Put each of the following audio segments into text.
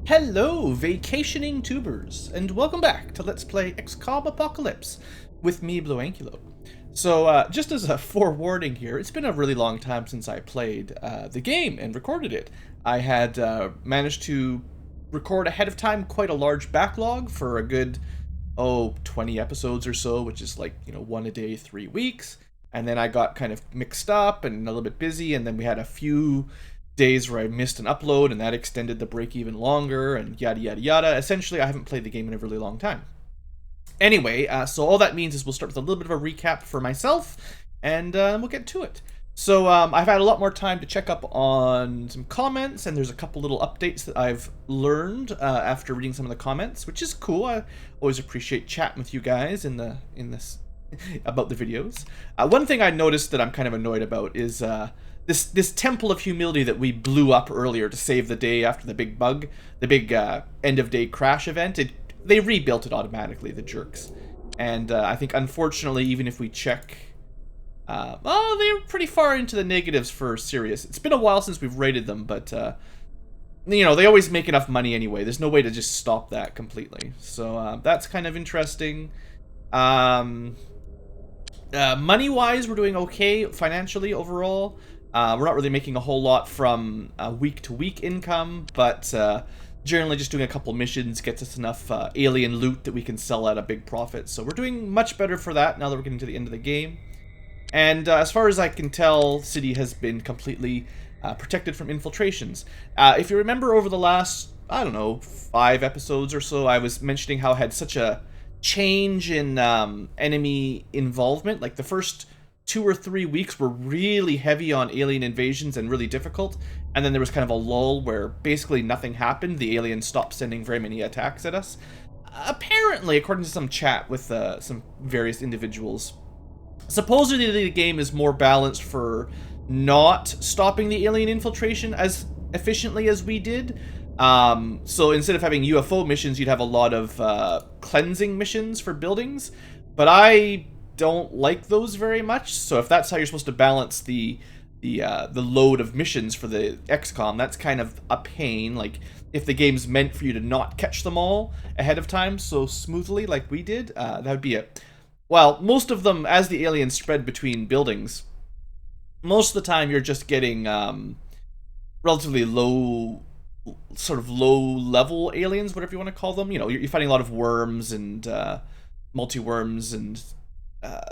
Hello, vacationing tubers, and welcome back to Let's Play XCOM Apocalypse with me, BlueAnkylo. So, just as a forewarning here, it's been a really long time since I played the game and recorded it. I had managed to record ahead of time quite a large backlog for a good, 20 episodes or so, which is like, one a day, 3 weeks. And then I got kind of mixed up and a little bit busy, and then we had a few days where I missed an upload, and that extended the break even longer, and yada yada yada. Essentially, I haven't played the game in a really long time. Anyway, so all that means is we'll start with a little bit of a recap for myself, and we'll get to it. So I've had a lot more time to check up on some comments, and there's a couple little updates that I've learned after reading some of the comments, which is cool. I always appreciate chatting with you guys in this about the videos. One thing I noticed that I'm kind of annoyed about is this Temple of Humility that we blew up earlier to save the day after the big bug, the big end of day crash event. They rebuilt it automatically, the jerks. And I think, unfortunately, even if we check... they're pretty far into the negatives for Sirius. It's been a while since we've rated them, but, they always make enough money anyway. There's no way to just stop that completely. So that's kind of interesting. Money-wise, we're doing okay financially overall. We're not really making a whole lot from week-to-week income, but generally just doing a couple missions gets us enough alien loot that we can sell at a big profit. So we're doing much better for that now that we're getting to the end of the game. And as far as I can tell, City has been completely protected from infiltrations. If you remember over the last, 5 episodes or so, I was mentioning how I had such a change in enemy involvement. Like the first 2 or 3 weeks were really heavy on alien invasions and really difficult, and then there was kind of a lull where basically nothing happened. The aliens stopped sending very many attacks at us. Apparently, according to some chat with some various individuals, supposedly the game is more balanced for not stopping the alien infiltration as efficiently as we did. So instead of having UFO missions, you'd have a lot of cleansing missions for buildings, but I don't like those very much. So if that's how you're supposed to balance the load of missions for the XCOM, that's kind of a pain. Like if the game's meant for you to not catch them all ahead of time so smoothly like we did, that would be it. Well, most of them, as the aliens spread between buildings, most of the time you're just getting relatively low level aliens, whatever you want to call them. You're fighting a lot of worms and multi-worms and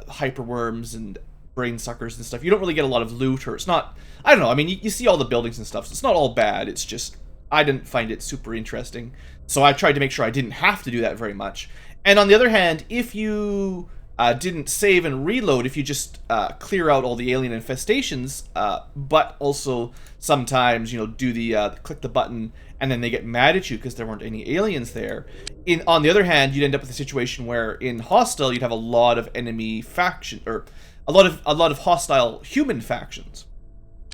hyperworms and brain suckers and stuff. You don't really get a lot of loot, or it's not, I don't know, I mean, you see all the buildings and stuff, so it's not all bad. It's just, I didn't find it super interesting, so I tried to make sure I didn't have to do that very much. And on the other hand, if you didn't save and reload, if you just clear out all the alien infestations, but also sometimes, do the click the button and then they get mad at you because there weren't any aliens there. On the other hand, you'd end up with a situation where in Hostile you'd have a lot of enemy faction, or a lot of hostile human factions.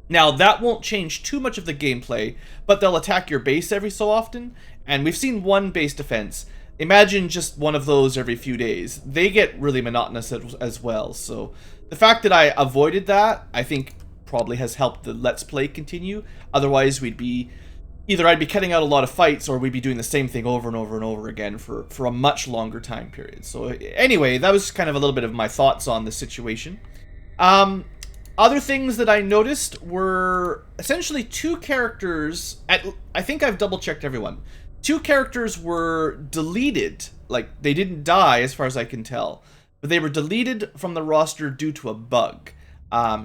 Now that won't change too much of the gameplay, but they'll attack your base every so often, and we've seen one base defense. Imagine just one of those every few days. They get really monotonous as well. So the fact that I avoided that, I think, probably has helped the Let's Play continue. Otherwise, I'd be cutting out a lot of fights, or we'd be doing the same thing over and over and over again for a much longer time period. So anyway, that was kind of a little bit of my thoughts on the situation. Other things that I noticed were essentially 2 characters. I think I've double-checked everyone. 2 characters were deleted. Like, they didn't die as far as I can tell, but they were deleted from the roster due to a bug.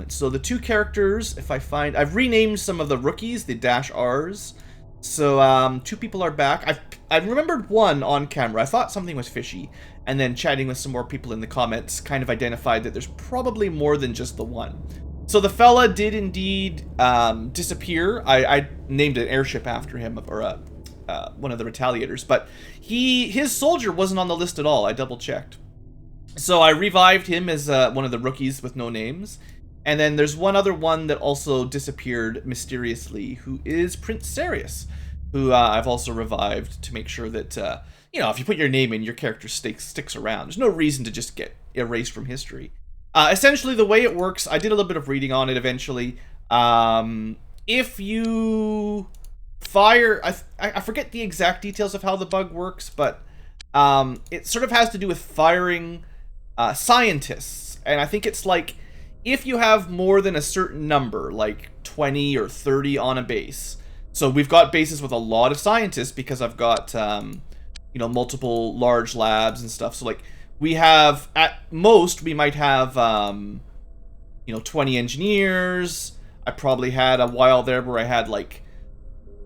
So the 2 characters, I've renamed some of the rookies, the -Rs. So 2 people are back. I remembered one on camera. I thought something was fishy, and then chatting with some more people in the comments kind of identified that there's probably more than just the one. So the fella did indeed disappear. I named an airship after him, or one of the retaliators, but his soldier wasn't on the list at all. I double checked. So I revived him as one of the rookies with no names. And then there's one other one that also disappeared mysteriously, who is Prince Sirius, who I've also revived to make sure that, if you put your name in, your character sticks around. There's no reason to just get erased from history. Essentially, the way it works, I did a little bit of reading on it eventually. If you fire... I forget the exact details of how the bug works, but it sort of has to do with firing scientists. And I think it's like, if you have more than a certain number, like 20 or 30 on a base. So we've got bases with a lot of scientists because I've got, you know, multiple large labs and stuff. So, like, we have, at most, we might have, you know, 20 engineers. I probably had a while there where I had, like,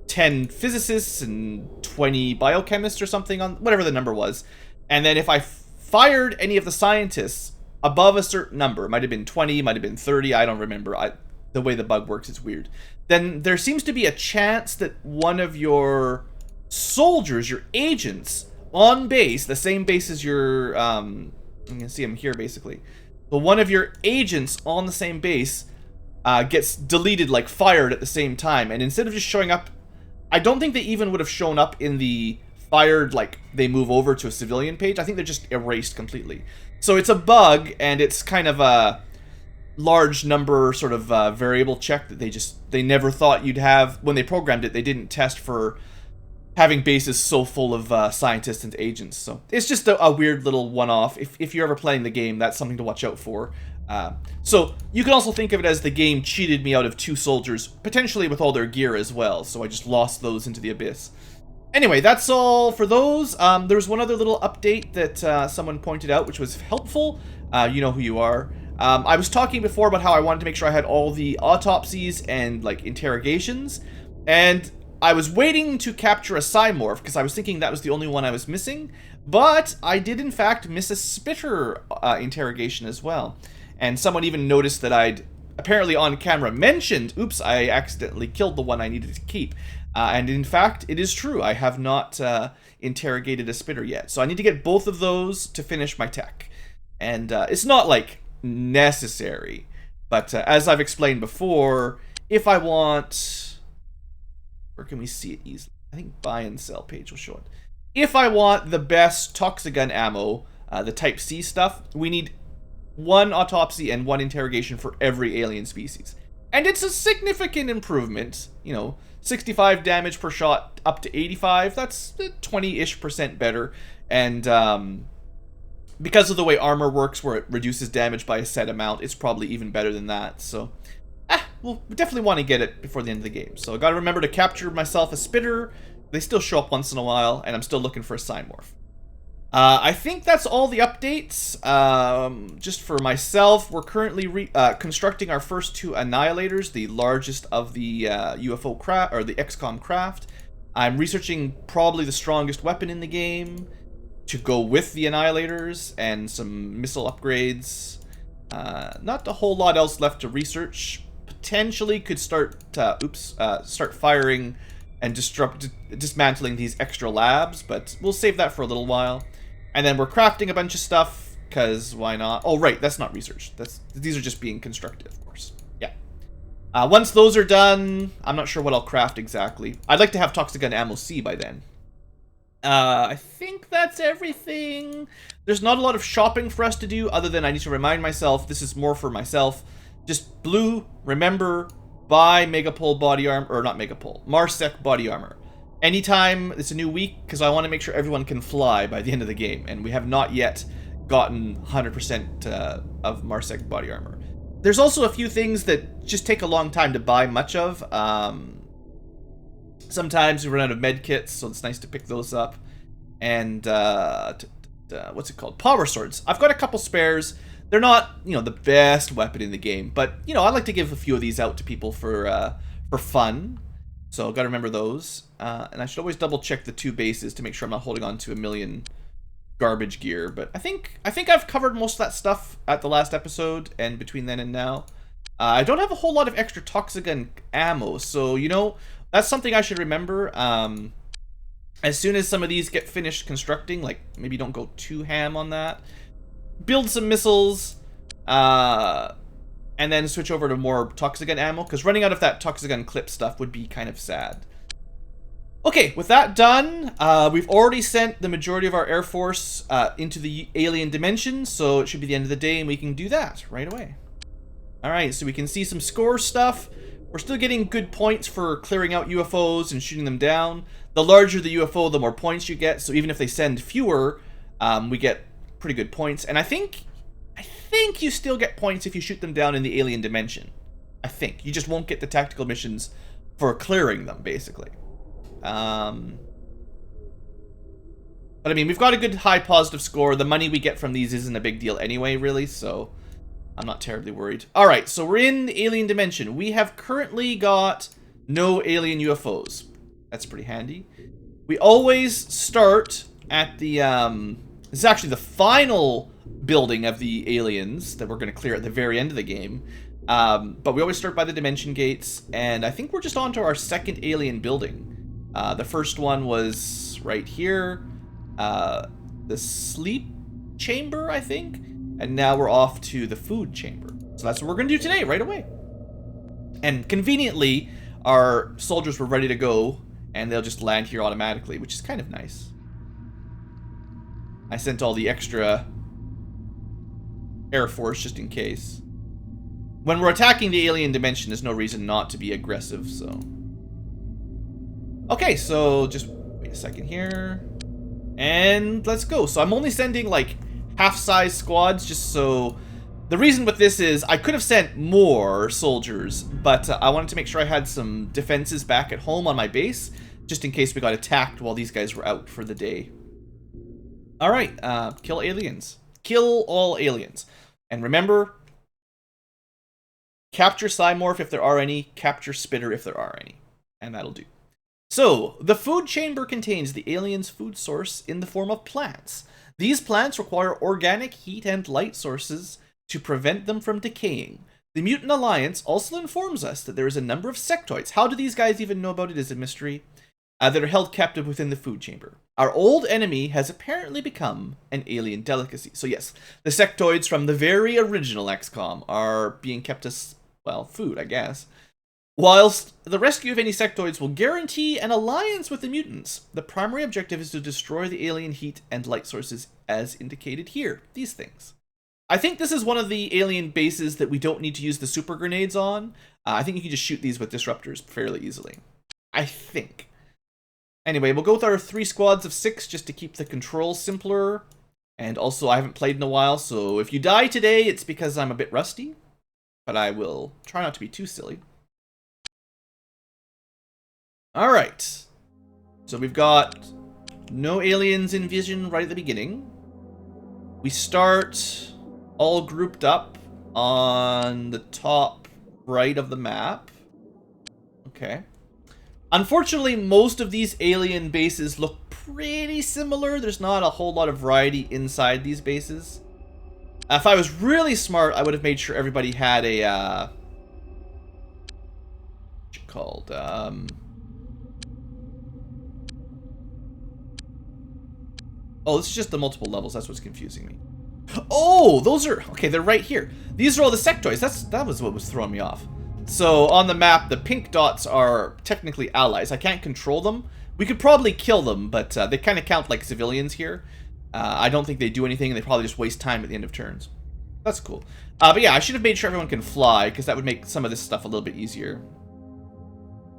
10 physicists and 20 biochemists or something, on whatever the number was. And then if I fired any of the scientists above a certain number, it might have been 20, might have been 30, I don't remember. The way the bug works is weird. Then there seems to be a chance that one of your soldiers, your agents, on base, the same base as your, you can see them here basically. But one of your agents on the same base gets deleted, like fired at the same time. And instead of just showing up, I don't think they even would have shown up in the fired, like they move over to a civilian page. I think they're just erased completely. So it's a bug, and it's kind of a large number sort of variable check that they never thought you'd have. When they programmed it, they didn't test for having bases so full of scientists and agents. So it's just a weird little one-off. If you're ever playing the game, that's something to watch out for. So you can also think of it as the game cheated me out of 2 soldiers, potentially with all their gear as well. So I just lost those into the abyss. Anyway, that's all for those. There's one other little update that someone pointed out, which was helpful. You know who you are. I was talking before about how I wanted to make sure I had all the autopsies and, like, interrogations. And I was waiting to capture a Cymorph, because I was thinking that was the only one I was missing. But I did, in fact, miss a Spitter interrogation as well. And someone even noticed that I'd apparently on camera mentioned, oops, I accidentally killed the one I needed to keep. And in fact, it is true. I have not interrogated a Spitter yet. So I need to get both of those to finish my tech. And it's not, like, necessary. But as I've explained before, if I want... Where can we see it easily? I think buy and sell page will show it. If I want the best Toxigun ammo, the Type C stuff, we need 1 autopsy and 1 interrogation for every alien species. And it's a significant improvement. You know, 65 damage per shot up to 85. That's 20-ish% better. And because of the way armor works, where it reduces damage by a set amount, it's probably even better than that. So, we'll definitely want to get it before the end of the game. So I gotta remember to capture myself a Spitter. They still show up once in a while, and I'm still looking for a Cymorph. I think that's all the updates. Just for myself, we're currently constructing our first 2 Annihilators, the largest of the UFO craft, or the XCOM craft. I'm researching probably the strongest weapon in the game to go with the Annihilators, and some missile upgrades. Not a whole lot else left to research. Potentially could start start firing and dismantling these extra labs, but we'll save that for a little while. And then we're crafting a bunch of stuff, because why not? Oh, right, that's not research. These are just being constructed, of course. Yeah. Once those are done, I'm not sure what I'll craft exactly. I'd like to have Toxigun Ammo C by then. I think that's everything. There's not a lot of shopping for us to do, other than I need to remind myself, this is more for myself. Just Blue, remember, buy Megapole body armor, or not Megapole, Marsec body armor. Anytime it's a new week, because I want to make sure everyone can fly by the end of the game, and we have not yet gotten 100% of Marsec body armor. There's also a few things that just take a long time to buy much of. Sometimes we run out of med kits, so it's nice to pick those up. And, what's it called? Power swords. I've got a couple spares. They're not, you know, the best weapon in the game, but, you know, I like to give a few of these out to people for fun. So, gotta remember those. And I should always double check the 2 bases to make sure I'm not holding on to a million garbage gear. But I think I've covered most of that stuff at the last episode, and between then and now. I don't have a whole lot of extra Toxigun ammo, so, you know, that's something I should remember. As soon as some of these get finished constructing, like, maybe don't go too ham on that. Build some missiles, and then switch over to more Toxigun ammo, because running out of that Toxigun clip stuff would be kind of sad. Okay, with that done, we've already sent the majority of our Air Force into the alien dimension, so it should be the end of the day, and we can do that right away. Alright, so we can see some score stuff. We're still getting good points for clearing out UFOs and shooting them down. The larger the UFO, the more points you get. So even if they send fewer, we get pretty good points. And I think you still get points if you shoot them down in the alien dimension. I think. You just won't get the tactical missions for clearing them, basically. But I mean, we've got a good high positive score. The money we get from these isn't a big deal anyway, really, so I'm not terribly worried. Alright, so we're in the alien dimension. We have currently got no alien UFOs. That's pretty handy. We always start at the, this is actually the final building of the aliens that we're going to clear at the very end of the game. But we always start by the dimension gates, and I think we're just on to our second alien building. The first one was right here. The sleep chamber, I think. And now we're off to the food chamber. So that's what we're going to do today, right away. And conveniently, our soldiers were ready to go, and they'll just land here automatically, which is kind of nice. I sent all the extra Air Force just in case. When we're attacking the alien dimension, there's no reason not to be aggressive, so... Okay, so just wait a second here. And let's go. So I'm only sending, like, half-size squads, just so... The reason with this is I could have sent more soldiers, but I wanted to make sure I had some defenses back at home on my base, just in case we got attacked while these guys were out for the day. Alright, kill aliens. Kill all aliens. And remember, capture Cymorph if there are any, capture Spitter if there are any. And that'll do. So, the food chamber contains the aliens' food source in the form of plants. These plants require organic heat and light sources to prevent them from decaying. The Mutant Alliance also informs us that there is a number of sectoids. How do these guys even know about it is a mystery. That are held captive within the food chamber. Our old enemy has apparently become an alien delicacy. So yes, the sectoids from the very original XCOM are being kept as, well, food, I guess. Whilst the rescue of any sectoids will guarantee an alliance with the mutants, the primary objective is to destroy the alien heat and light sources as indicated here. These things. I think this is one of the alien bases that we don't need to use the super grenades on. I think you can just shoot these with disruptors fairly easily. I think. Anyway, we'll go with our 3 squads of 6 just to keep the controls simpler. And also, I haven't played in a while, so if you die today, it's because I'm a bit rusty. But I will try not to be too silly. Alright. So we've got no aliens in vision right at the beginning. We start all grouped up on the top right of the map. Okay. Unfortunately, most of these alien bases look pretty similar. There's not a whole lot of variety inside these bases. If I was really smart, I would have made sure everybody had a, what's it called? Oh, this is just the multiple levels. That's what's confusing me. Oh, those are... Okay, they're right here. These are all the sectoids. That was what was throwing me off. So, on the map, the pink dots are technically allies. I can't control them. We could probably kill them, but they kind of count like civilians here. I don't think they do anything, and they probably just waste time at the end of turns. That's cool. But yeah, I should have made sure everyone can fly, because that would make some of this stuff a little bit easier.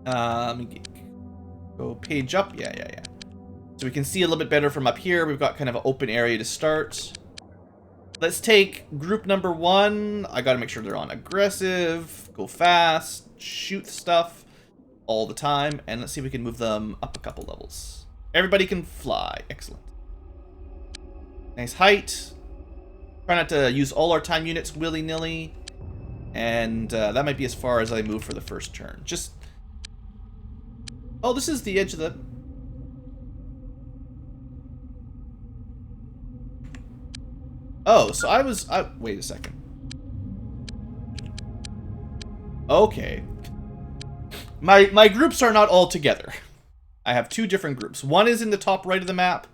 Go page up. Yeah. So we can see a little bit better from up here. We've got kind of an open area to start. Let's take group number 1. I gotta make sure they're on aggressive, go fast, shoot stuff all the time, and let's see if we can move them up a couple levels. Everybody can fly. Excellent. Nice height. Try not to use all our time units willy-nilly. And that might be as far as I move for the first turn. Just... Oh, this is the edge of the... Oh, so I was... wait a second. Okay. My groups are not all together. I have 2 different groups. One is in the top right of the map.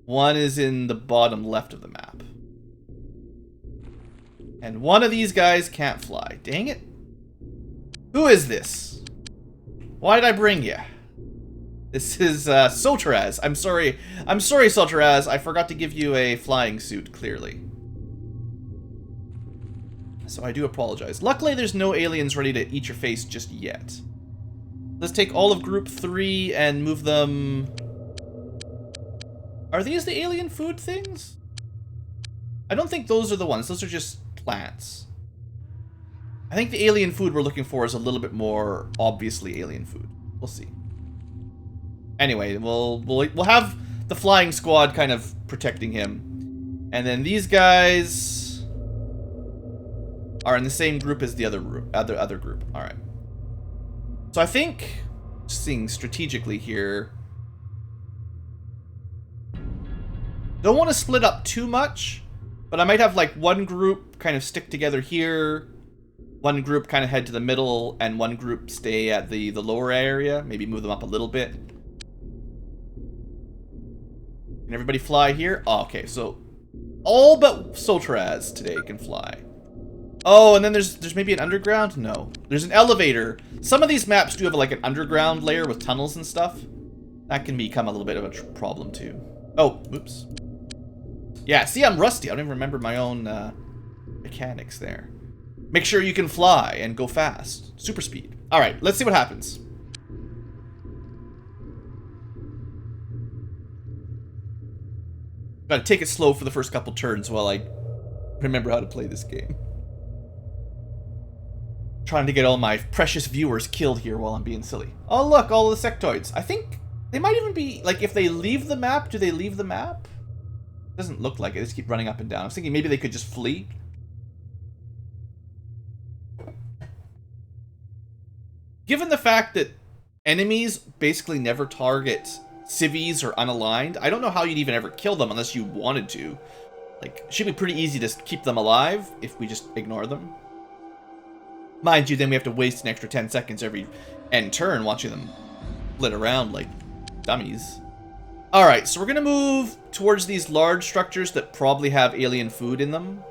One is in the bottom left of the map. And one of these guys can't fly. Dang it. Who is this? Why did I bring you? This is Soteraz. I'm sorry, Soteraz. I forgot to give you a flying suit, clearly. So I do apologize. Luckily, there's no aliens ready to eat your face just yet. Let's take all of group 3 and move them... Are these the alien food things? I don't think those are the ones. Those are just plants. I think the alien food we're looking for is a little bit more obviously alien food. We'll see. Anyway, we'll have the flying squad kind of protecting him. And then these guys are in the same group as the other group. All right. So I think, seeing strategically here, don't want to split up too much, but I might have like one group kind of stick together here, one group kind of head to the middle, and one group stay at the lower area. Maybe move them up a little bit. Can everybody fly here? Oh, okay, so all but Soltraz today can fly. Oh, and then there's maybe an underground? No. There's an elevator. Some of these maps do have like an underground layer with tunnels and stuff. That can become a little bit of a problem too. Oh, oops. Yeah, see, I'm rusty. I don't even remember my own mechanics there. Make sure you can fly and go fast. Super speed. All right, let's see what happens. Gotta take it slow for the first couple turns while I remember how to play this game. Trying to get all my precious viewers killed here while I'm being silly. Oh, look, all the sectoids. I think they might even be, like, if they leave the map, do they leave the map? Doesn't look like it. They just keep running up and down. I was thinking maybe they could just flee. Given the fact that enemies basically never target civies or unaligned, I don't know how you'd even ever kill them unless you wanted to. Like, it should be pretty easy to keep them alive if we just ignore them. Mind you, then we have to waste an extra 10 seconds every end turn watching them flit around like dummies. Alright, so we're gonna move towards these large structures that probably have alien food in them.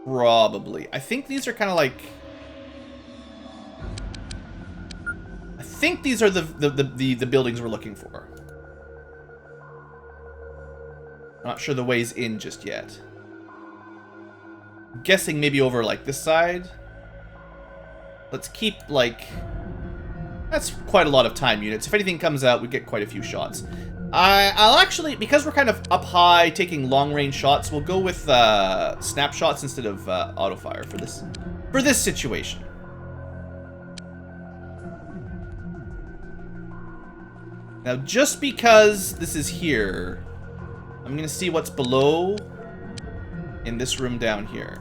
Probably. I think these are kind of like... I think these are the buildings we're looking for. I'm not sure the way's in just yet. I'm guessing maybe over like this side. Let's keep like... That's quite a lot of time units. If anything comes out, we get quite a few shots. I'll actually, because we're kind of up high, taking long-range shots, we'll go with snapshots instead of auto-fire for this situation. Now, just because this is here, I'm going to see what's below in this room down here.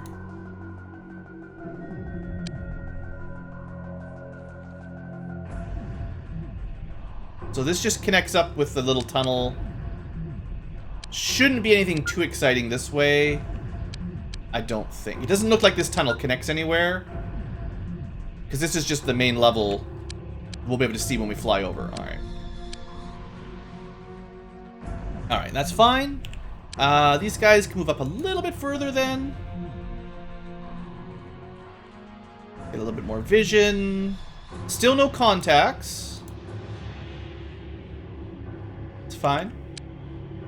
So this just connects up with the little tunnel. Shouldn't be anything too exciting this way. I don't think. It doesn't look like this tunnel connects anywhere. Because this is just the main level we'll be able to see when we fly over. Alright. Alright, that's fine. These guys can move up a little bit further then. Get a little bit more vision. Still no contacts. Fine.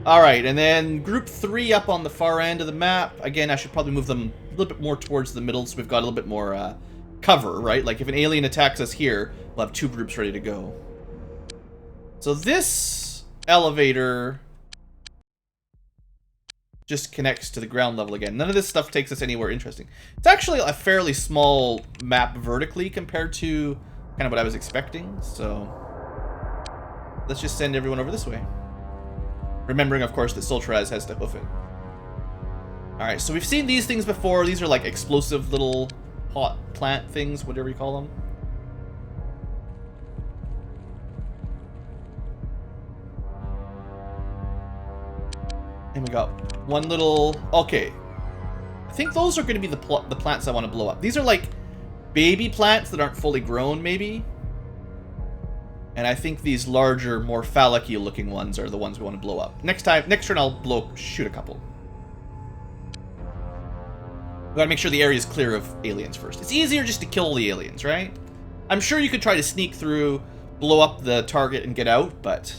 Alright, and then group 3 up on the far end of the map. Again, I should probably move them a little bit more towards the middle so we've got a little bit more cover, right? Like if an alien attacks us here, we'll have 2 groups ready to go. So this elevator just connects to the ground level again. None of this stuff takes us anywhere interesting. It's actually a fairly small map vertically compared to kind of what I was expecting, so let's just send everyone over this way. Remembering, of course, that Soltraz has to hoof it. Alright, so we've seen these things before. These are like explosive little hot plant things, whatever you call them. And we got one little... Okay. I think those are going to be the plants I want to blow up. These are like baby plants that aren't fully grown, maybe. And I think these larger, more phallic-y looking ones are the ones we want to blow up. Next turn I'll shoot a couple. We gotta make sure the area is clear of aliens first. It's easier just to kill the aliens, right? I'm sure you could try to sneak through, blow up the target and get out, but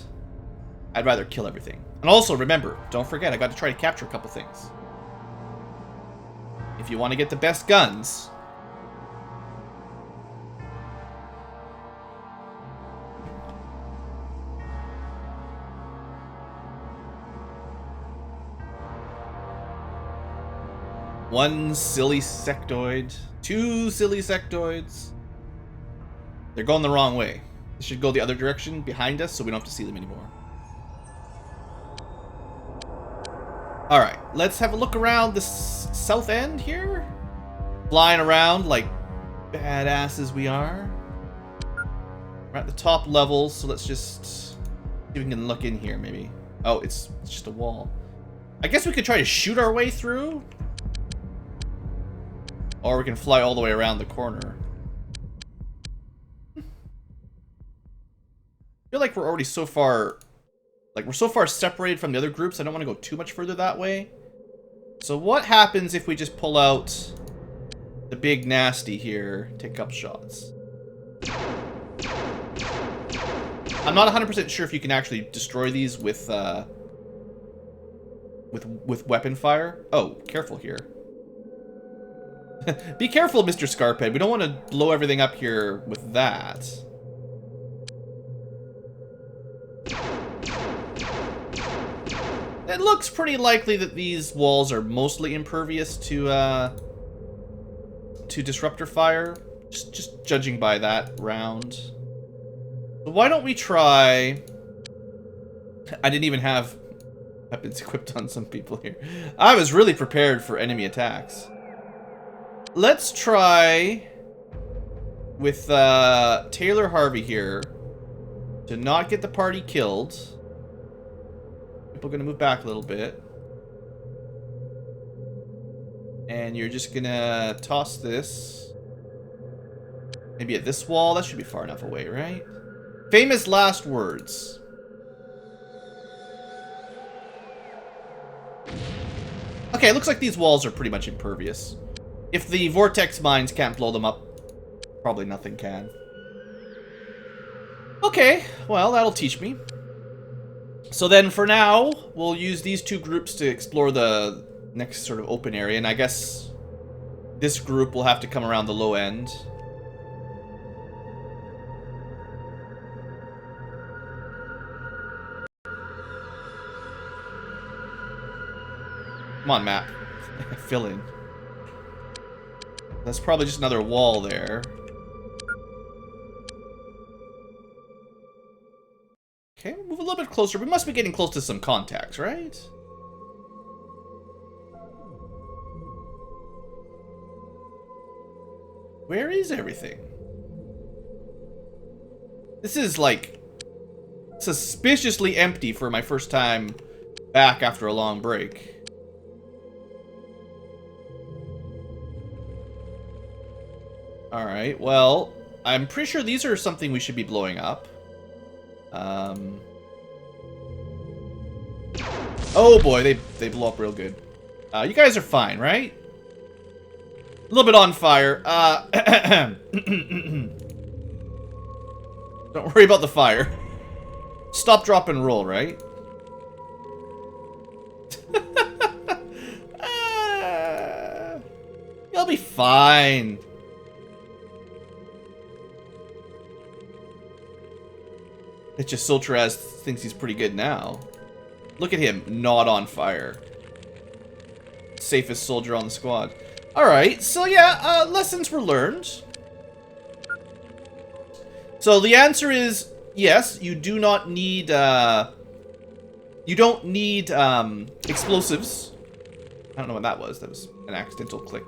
I'd rather kill everything. And also, remember, don't forget, I got to try to capture a couple things. if you want to get the best guns. One silly sectoid. Two silly sectoids. They're going the wrong way. They should go the other direction behind us so we don't have to see them anymore. Alright, let's have a look around the south end here. Flying around like badasses we are. We're at the top levels, so let's just see if we can look in here maybe. Oh, it's just a wall. I guess we could try to shoot our way through. Or we can fly all the way around the corner. I feel like we're already so far... Like, we're so far separated from the other groups, I don't want to go too much further that way. So what happens if we just pull out the big nasty here, take a couple shots? I'm not 100% sure if you can actually destroy these with weapon fire. Oh, careful here. Be careful, Mr. Scarphead. We don't want to blow everything up here with that. It looks pretty likely that these walls are mostly impervious to disruptor fire. Just judging by that round. So why don't we try... I didn't even have weapons equipped on some people here. I was really prepared for enemy attacks. Let's try with Taylor Harvey here to not get the party killed. People are going to move back a little bit. And you're just going to toss this. Maybe at this wall. That should be far enough away, right? Famous last words. Okay, it looks like these walls are pretty much impervious. If the vortex mines can't blow them up, probably nothing can. Okay, well, that'll teach me. So then for now, we'll use these two groups to explore the next sort of open area, and I guess this group will have to come around the low end. Come on, map. Fill in. That's probably just another wall there. Okay, move a little bit closer. We must be getting close to some contacts, right? Where is everything? This is, like, suspiciously empty for my first time back after a long break. Alright, well, I'm pretty sure these are something we should be blowing up. Oh boy, they blow up real good. You guys are fine, right? A little bit on fire. Don't worry about the fire. Stop, drop, and roll, right? You'll be fine. It's just Sultraz thinks he's pretty good now. Look at him, not on fire. Safest soldier on the squad. Alright, so yeah, lessons were learned. So the answer is yes, you do not need, you don't need, explosives. I don't know what that was. That was an accidental click.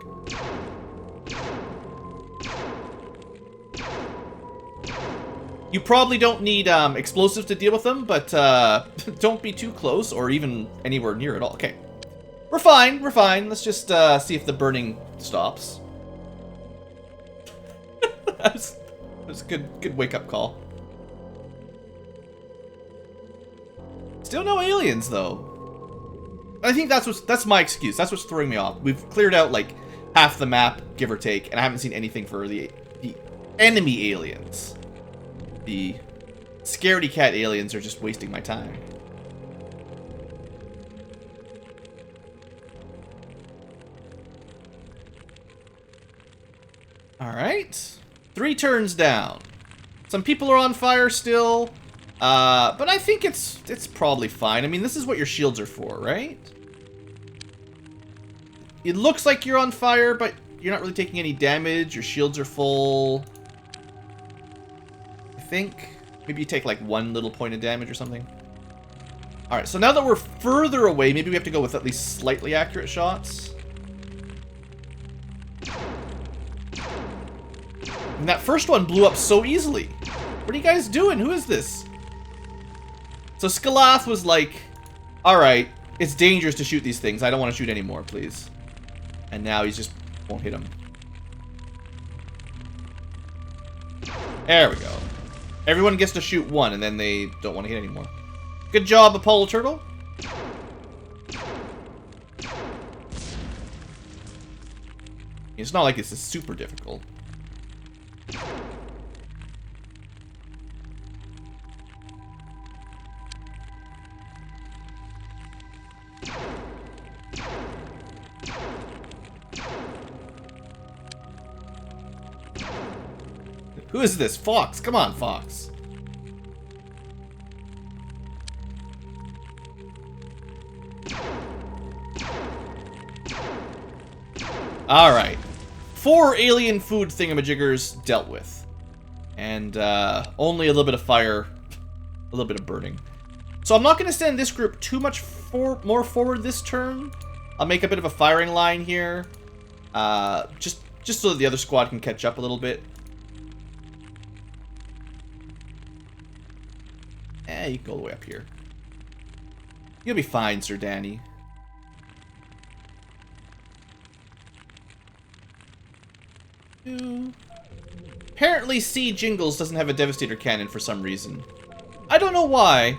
You probably don't need explosives to deal with them, but don't be too close or even anywhere near it all. Okay. We're fine, we're fine. Let's just see if the burning stops. That's a good wake-up call. Still no aliens, though. I think that's my excuse. That's what's throwing me off. We've cleared out, like, half the map, give or take, and I haven't seen anything for the enemy aliens. The scaredy cat aliens are just wasting my time. Alright. 3 turns down. Some people are on fire still. But I think it's probably fine. I mean, this is what your shields are for, right? It looks like you're on fire, but you're not really taking any damage. Your shields are full. I think. Maybe you take like 1 little point of damage or something. Alright, so now that we're further away, maybe we have to go with at least slightly accurate shots. And that first one blew up so easily. What are you guys doing? Who is this? So Skalath was like, alright, it's dangerous to shoot these things. I don't want to shoot anymore, please. And now he just won't hit him. There we go. Everyone gets to shoot 1, and then they don't want to hit anymore. Good job, Apollo Turtle. It's not like this is super difficult. Who is this? Fox. Come on, Fox. Alright. 4 alien food thingamajiggers dealt with. And only a little bit of fire, a little bit of burning. So I'm not going to send this group too much more forward this turn. I'll make a bit of a firing line here. Just so that the other squad can catch up a little bit. You can go all the way up here. You'll be fine, Sir Danny. Apparently, C. Jingles doesn't have a Devastator cannon for some reason. I don't know why.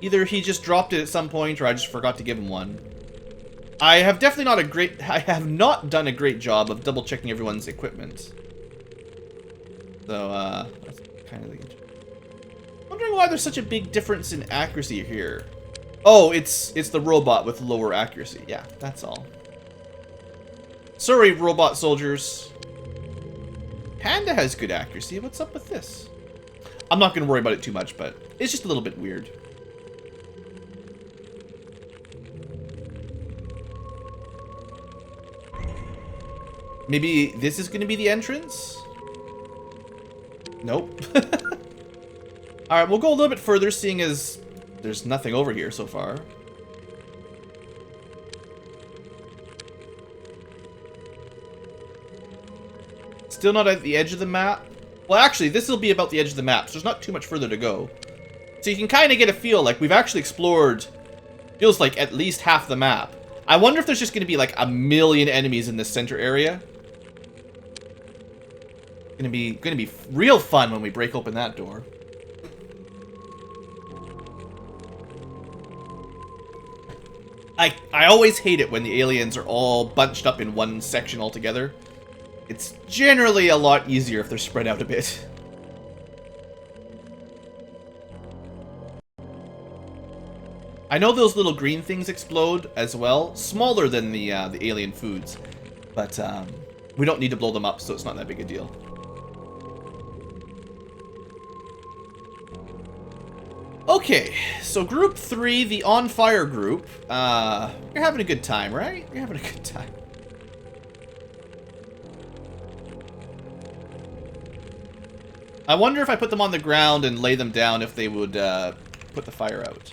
Either he just dropped it at some point, or I just forgot to give him one. I have not done a great job of double checking everyone's equipment. So, that's kind of the... Wondering why there's such a big difference in accuracy here. Oh, it's the robot with lower accuracy. Yeah, that's all. Sorry, robot soldiers. Panda has good accuracy. What's up with this? I'm not going to worry about it too much, but it's just a little bit weird. Maybe this is going to be the entrance? Nope. Alright, we'll go a little bit further, seeing as there's nothing over here so far. Still not at the edge of the map. Well, actually, this will be about the edge of the map, so there's not too much further to go. So you can kind of get a feel, like, we've actually explored, feels like, at least half the map. I wonder if there's just going to be, like, 1,000,000 enemies in this center area. Gonna be real fun when we break open that door. I always hate it when the aliens are all bunched up in one section altogether. It's generally a lot easier if they're spread out a bit. I know those little green things explode as well, smaller than the alien foods, but we don't need to blow them up, so it's not that big a deal. Okay, so group 3, the on fire group. You're having a good time, right? You're having a good time. I wonder if I put them on the ground and lay them down if they would put the fire out.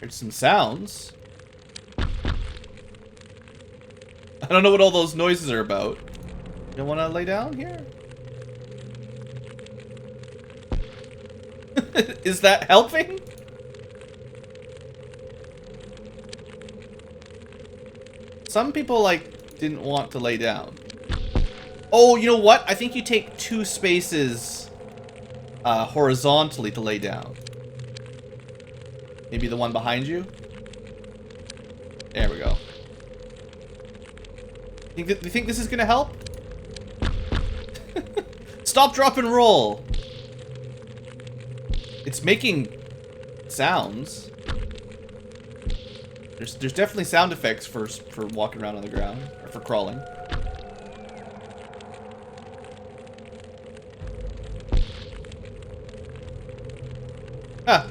Heard some sounds. I don't know what all those noises are about. You don't want to lay down here? Is that helping? Some people, like, didn't want to lay down. Oh, you know what? I think you take 2 spaces horizontally to lay down. Maybe the one behind you? There we go. Do you think this is gonna help? Stop, drop, and roll! It's making sounds. There's definitely sound effects for walking around on the ground, or for crawling. Ah.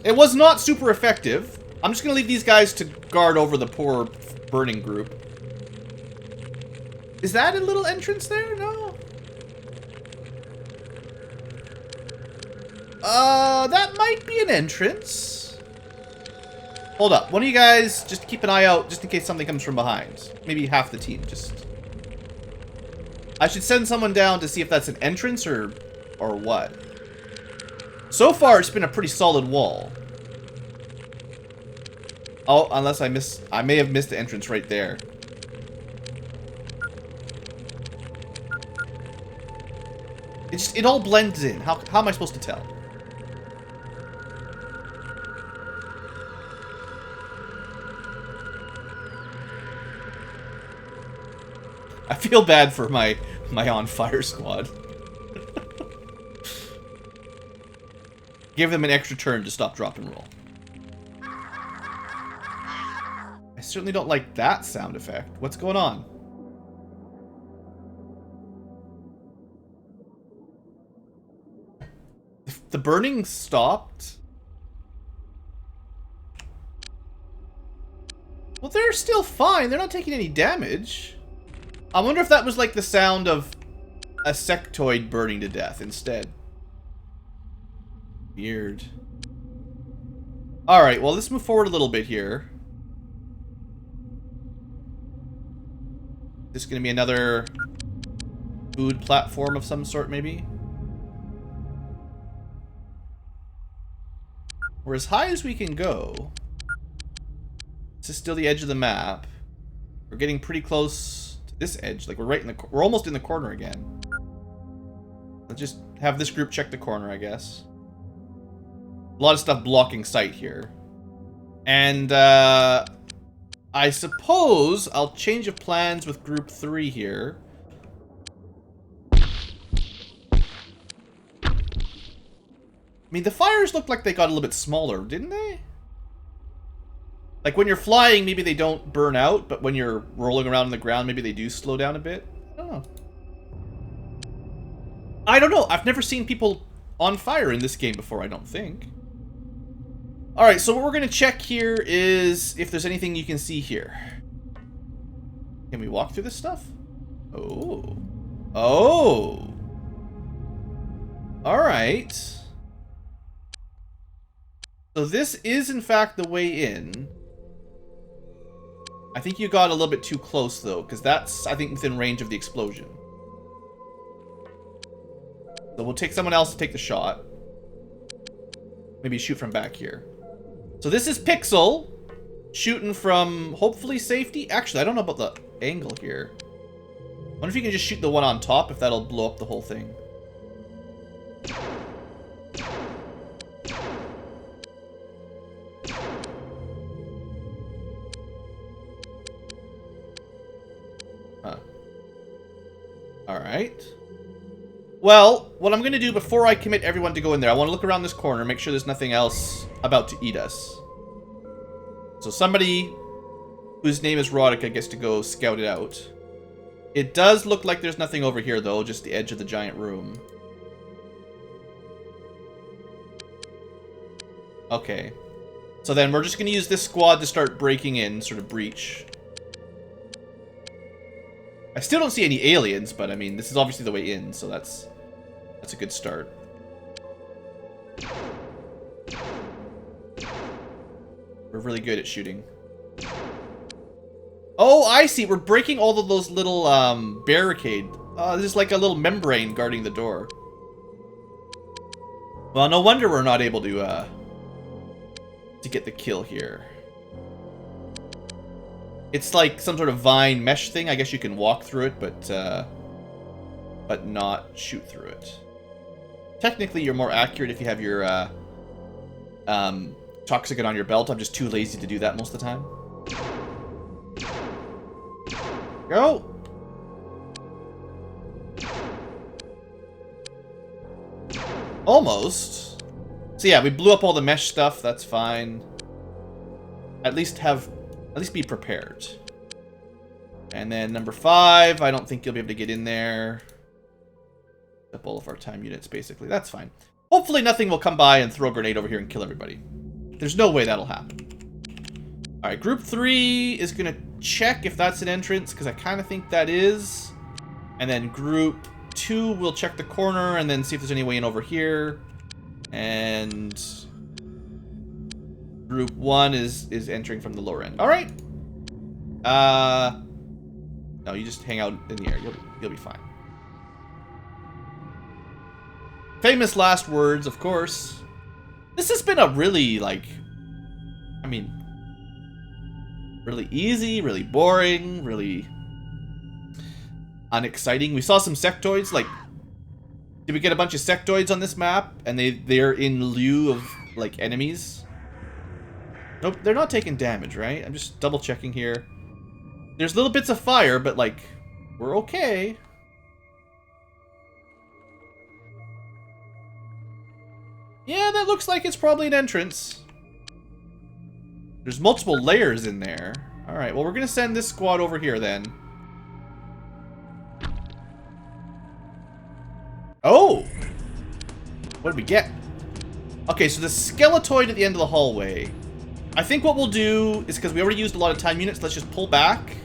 It was not super effective. I'm just gonna leave these guys to guard over the poor burning group. Is that a little entrance there? No. That might be an entrance. Hold up. One of you guys, just keep an eye out, just in case something comes from behind. Maybe half the team, just... I should send someone down to see if that's an entrance or what. So far, it's been a pretty solid wall. Oh, unless I may have missed the entrance right there. It all blends in. How am I supposed to tell? I feel bad for my on fire squad. Give them an extra turn to stop, drop, and roll. I certainly don't like that sound effect. What's going on? The burning stopped? Well, they're still fine. They're not taking any damage. I wonder if that was like the sound of a sectoid burning to death instead. Weird. Alright, well, let's move forward a little bit here. This is going to be another food platform of some sort, maybe? We're as high as we can go. This is still the edge of the map. We're getting pretty close to this edge. Like, we're almost in the corner again. Let's just have this group check the corner, I guess. A lot of stuff blocking sight here. And, I suppose I'll change of plans with group 3 here. I mean, the fires looked like they got a little bit smaller, didn't they? Like, when you're flying, maybe they don't burn out, but when you're rolling around on the ground, maybe they do slow down a bit. I don't know. I don't know. I've never seen people on fire in this game before, I don't think. Alright, so what we're going to check here is if there's anything you can see here. Can we walk through this stuff? Oh. Oh. Alright. So this is, in fact, the way in. I think you got a little bit too close, though, because that's, I think, within range of the explosion. So we'll take someone else to take the shot. Maybe shoot from back here. So this is Pixel, shooting from, hopefully, safety. Actually, I don't know about the angle here. I wonder if you can just shoot the one on top, if that'll blow up the whole thing. Huh. Alright. Well, what I'm going to do before I commit everyone to go in there, I want to look around this corner, make sure there's nothing else about to eat us. So somebody whose name is Rodica gets to go scout it out. It does look like there's nothing over here, though, just the edge of the giant room. Okay. So then we're just going to use this squad to start breaking in, sort of breach. I still don't see any aliens, but I mean, this is obviously the way in, so that's a good start. We're really good at shooting. Oh, I see. We're breaking all of those little barricade. This is like a little membrane guarding the door. Well, no wonder we're not able to get the kill here. It's like some sort of vine mesh thing. I guess you can walk through it, but not shoot through it. Technically, you're more accurate if you have your toxicant on your belt. I'm just too lazy to do that most of the time. Go! Almost. So yeah, we blew up all the mesh stuff. That's fine. at least be prepared. And then number 5, I don't think you'll be able to get in there. Up all of our time units, basically. That's fine. Hopefully nothing will come by and throw a grenade over here and kill everybody. There's no way that'll happen. Alright, group 3 is going to check if that's an entrance, because I kind of think that is. And then group 2 will check the corner and then see if there's any way in over here. And group 1 is entering from the lower end. Alright. No, you just hang out in the air. You'll be fine. Famous last words, of course. This has been a really, like, I mean, really easy, really boring, really unexciting. We saw some sectoids, like, did we get a bunch of sectoids on this map? And they're in lieu of, like, enemies? Nope, they're not taking damage, right? I'm just double checking here. There's little bits of fire, but, like, we're okay. Yeah, that looks like it's probably an entrance. There's multiple layers in there. Alright, well, we're going to send this squad over here, then. Oh! What did we get? Okay, so the skeletoid at the end of the hallway. I think what we'll do is, because we already used a lot of time units, let's just pull back.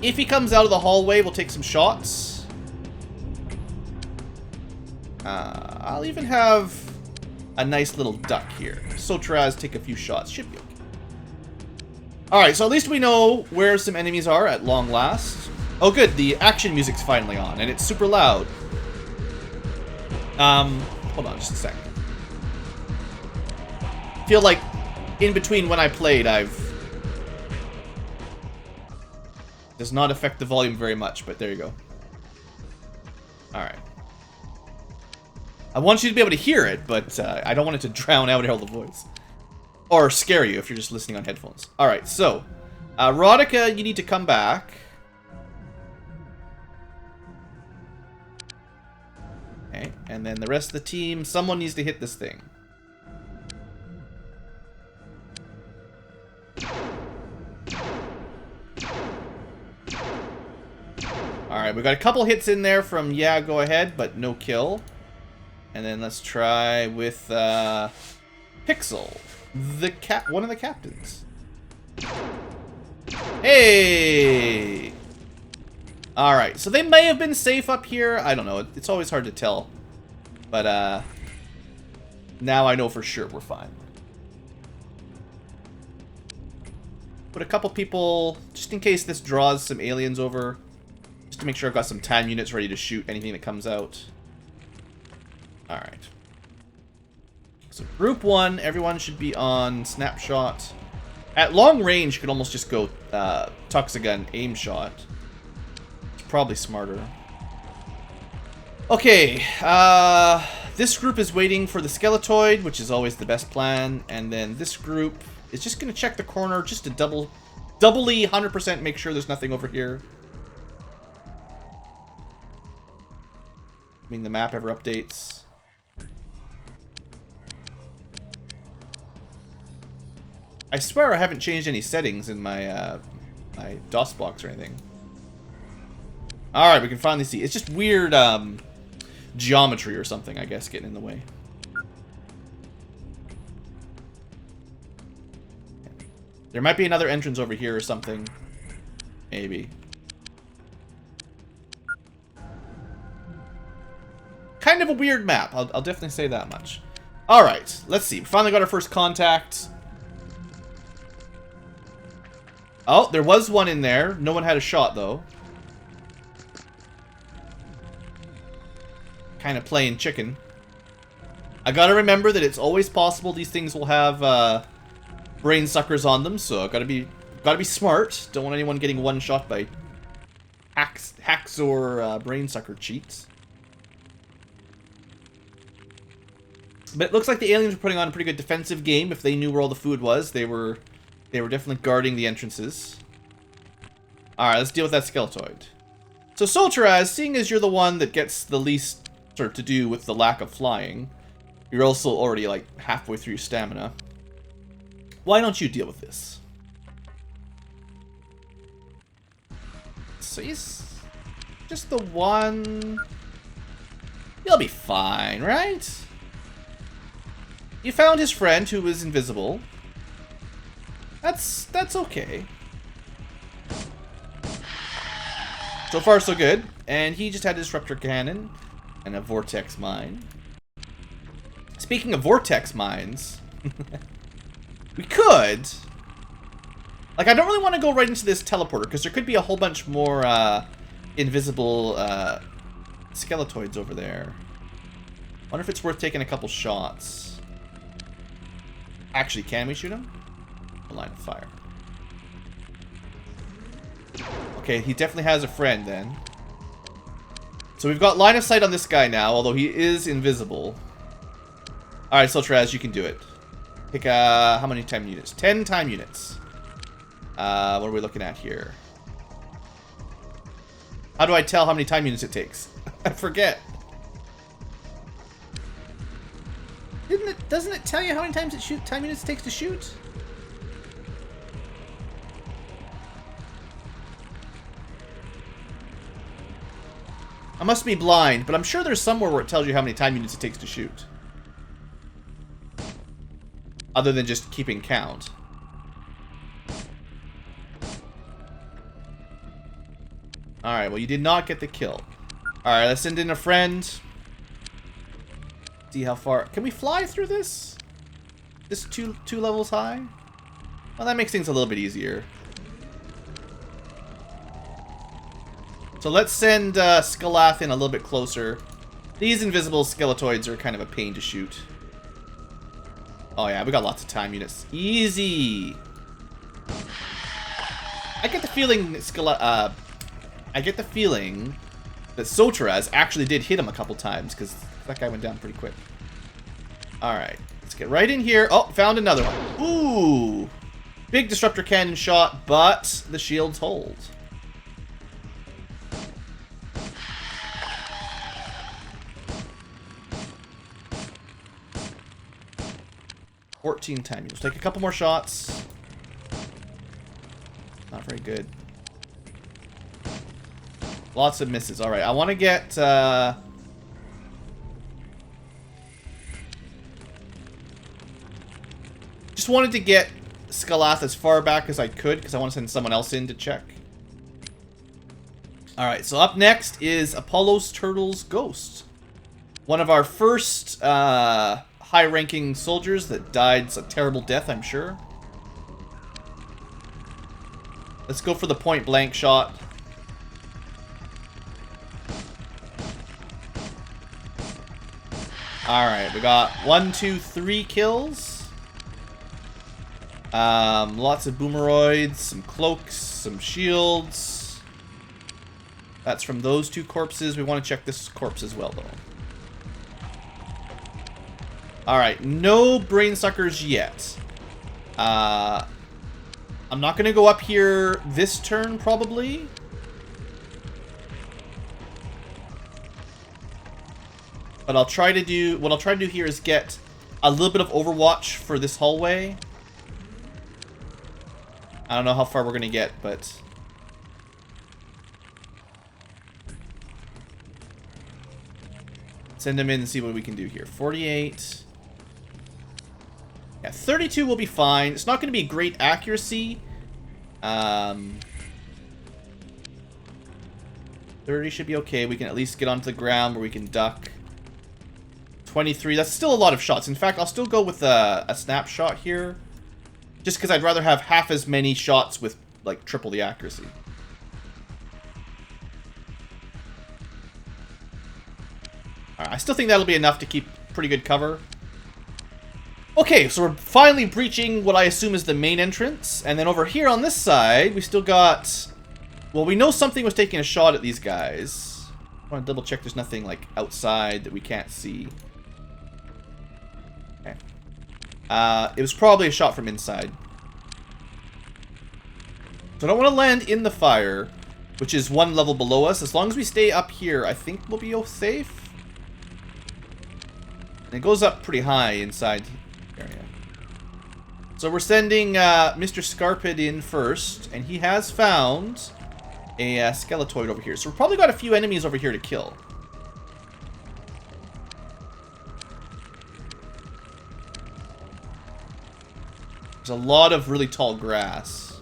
If he comes out of the hallway, we'll take some shots. I'll even have a nice little duck here. Sotraz, take a few shots. Should be okay. Alright, so at least we know where some enemies are at long last. Oh good, the action music's finally on, and it's super loud. Hold on just a second. Feel like in between when I played, does not affect the volume very much, but there you go. Alright. I want you to be able to hear it, but I don't want it to drown out all the voice. Or scare you if you're just listening on headphones. Alright, so, Rodica, you need to come back. Okay, and then the rest of the team, someone needs to hit this thing. Alright, we got a couple hits in there from Yeah, Go Ahead, but no kill. And then let's try with Pixel, one of the captains. Hey! Alright, so they may have been safe up here. I don't know. It's always hard to tell. But now I know for sure we're fine. Put a couple people, just in case this draws some aliens over. Just to make sure I've got some time units ready to shoot anything that comes out. Alright. So group 1, everyone should be on snapshot. At long range, you could almost just go Toxigun aim shot. It's probably smarter. Okay, this group is waiting for the skeletoid, which is always the best plan. And then this group is just going to check the corner just to doubly 100% make sure there's nothing over here. I mean, the map ever updates. I swear I haven't changed any settings in my my DOS box or anything. Alright, we can finally see. It's just weird geometry or something, I guess, getting in the way. There might be another entrance over here or something. Maybe. Kind of a weird map. I'll definitely say that much. Alright, let's see. We finally got our first contact. Oh, there was one in there. No one had a shot, though. Kind of playing chicken. I gotta remember that it's always possible these things will have brain suckers on them, so gotta be smart. Don't want anyone getting one shot by hacks or brain sucker cheats. But it looks like the aliens were putting on a pretty good defensive game. If they knew where all the food was, they were definitely guarding the entrances. Alright, let's deal with that skeletoid. So Solteraz, seeing as you're the one that gets the least sort of to do with the lack of flying, you're also already like halfway through stamina. Why don't you deal with this? So he's just the one. You'll be fine, right? You found his friend who was invisible. That's okay. So far, so good. And he just had a disruptor cannon and a vortex mine. Speaking of vortex mines, we could. Like, I don't really want to go right into this teleporter because there could be a whole bunch more invisible skeletoids over there. Wonder if it's worth taking a couple shots. Actually, can we shoot him? A line of fire. Okay, he definitely has a friend then. So we've got line of sight on this guy now, although he is invisible. Alright, Siltraz, you can do it. Pick how many time units? 10 time units. What are we looking at here? How do I tell how many time units it takes? I forget. Doesn't it tell you how many times time units it takes to shoot? I must be blind, but I'm sure there's somewhere where it tells you how many time units it takes to shoot. Other than just keeping count. Alright, well you did not get the kill. Alright, let's send in a friend. See how far... Can we fly through this? This two levels high? Well, that makes things a little bit easier. So let's send Skalath in a little bit closer. These invisible skeletoids are kind of a pain to shoot. Oh yeah, we got lots of time units. Easy! I get the feeling I get the feeling that Sotraz actually did hit him a couple times, because that guy went down pretty quick. Alright, let's get right in here. Oh, found another one. Ooh! Big disruptor cannon shot, but the shields hold. $14 time. Let's take a couple more shots. Not very good. Lots of misses. Alright, I want to get... Just wanted to get Skalath as far back as I could, because I want to send someone else in to check. Alright, so up next is Apollo's Turtle's Ghost. One of our first high-ranking soldiers that died a terrible death, I'm sure. Let's go for the point-blank shot. Alright, we got 1, 2, 3 kills. Lots of boomeroids, some cloaks, some shields. That's from those two corpses. We want to check this corpse as well, though. Alright, no brain suckers yet. I'm not going to go up here this turn, probably. But I'll try to do... What I'll try to do here is get a little bit of overwatch for this hallway. I don't know how far we're going to get, but... Send them in and see what we can do here. 48. Yeah, 32 will be fine. It's not going to be great accuracy. 30 should be okay. We can at least get onto the ground where we can duck. 23. That's still a lot of shots. In fact, I'll still go with a snapshot here. Just because I'd rather have half as many shots with, like, triple the accuracy. Alright, I still think that'll be enough to keep pretty good cover. Okay, so we're finally breaching what I assume is the main entrance. And then over here on this side, we still got... Well, we know something was taking a shot at these guys. I want to double check there's nothing, like, outside that we can't see. Okay. It was probably a shot from inside. So I don't want to land in the fire, which is one level below us. As long as we stay up here, I think we'll be safe. And it goes up pretty high inside the area. So we're sending Mr. Scarpid in first, and he has found a skeletoid over here. So we've probably got a few enemies over here to kill. There's a lot of really tall grass.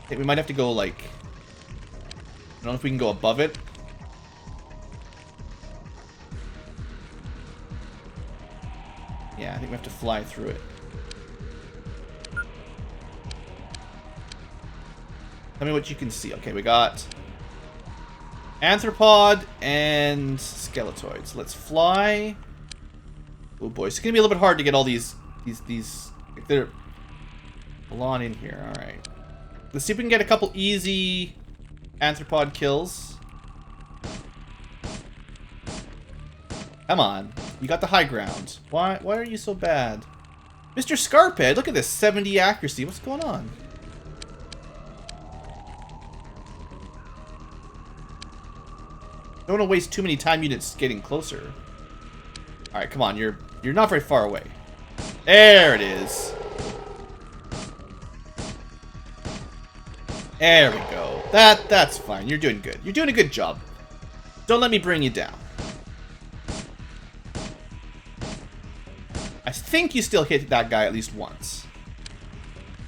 I think we might have to go, like... I don't know if we can go above it. Yeah, I think we have to fly through it. Tell me what you can see. Okay, we got anthropod and skeletoids. Let's fly. Oh boy, it's gonna be a little bit hard to get all these. They're full on in here. All right. Let's see if we can get a couple easy anthropod kills. Come on, you got the high ground. Why are you so bad, Mr. Scarphead? Look at this, 70 accuracy. What's going on? Don't want to waste too many time units getting closer. All right, come on. You're not very far away. There it is. There we go. That's fine. You're doing good. You're doing a good job. Don't let me bring you down. I think you still hit that guy at least once.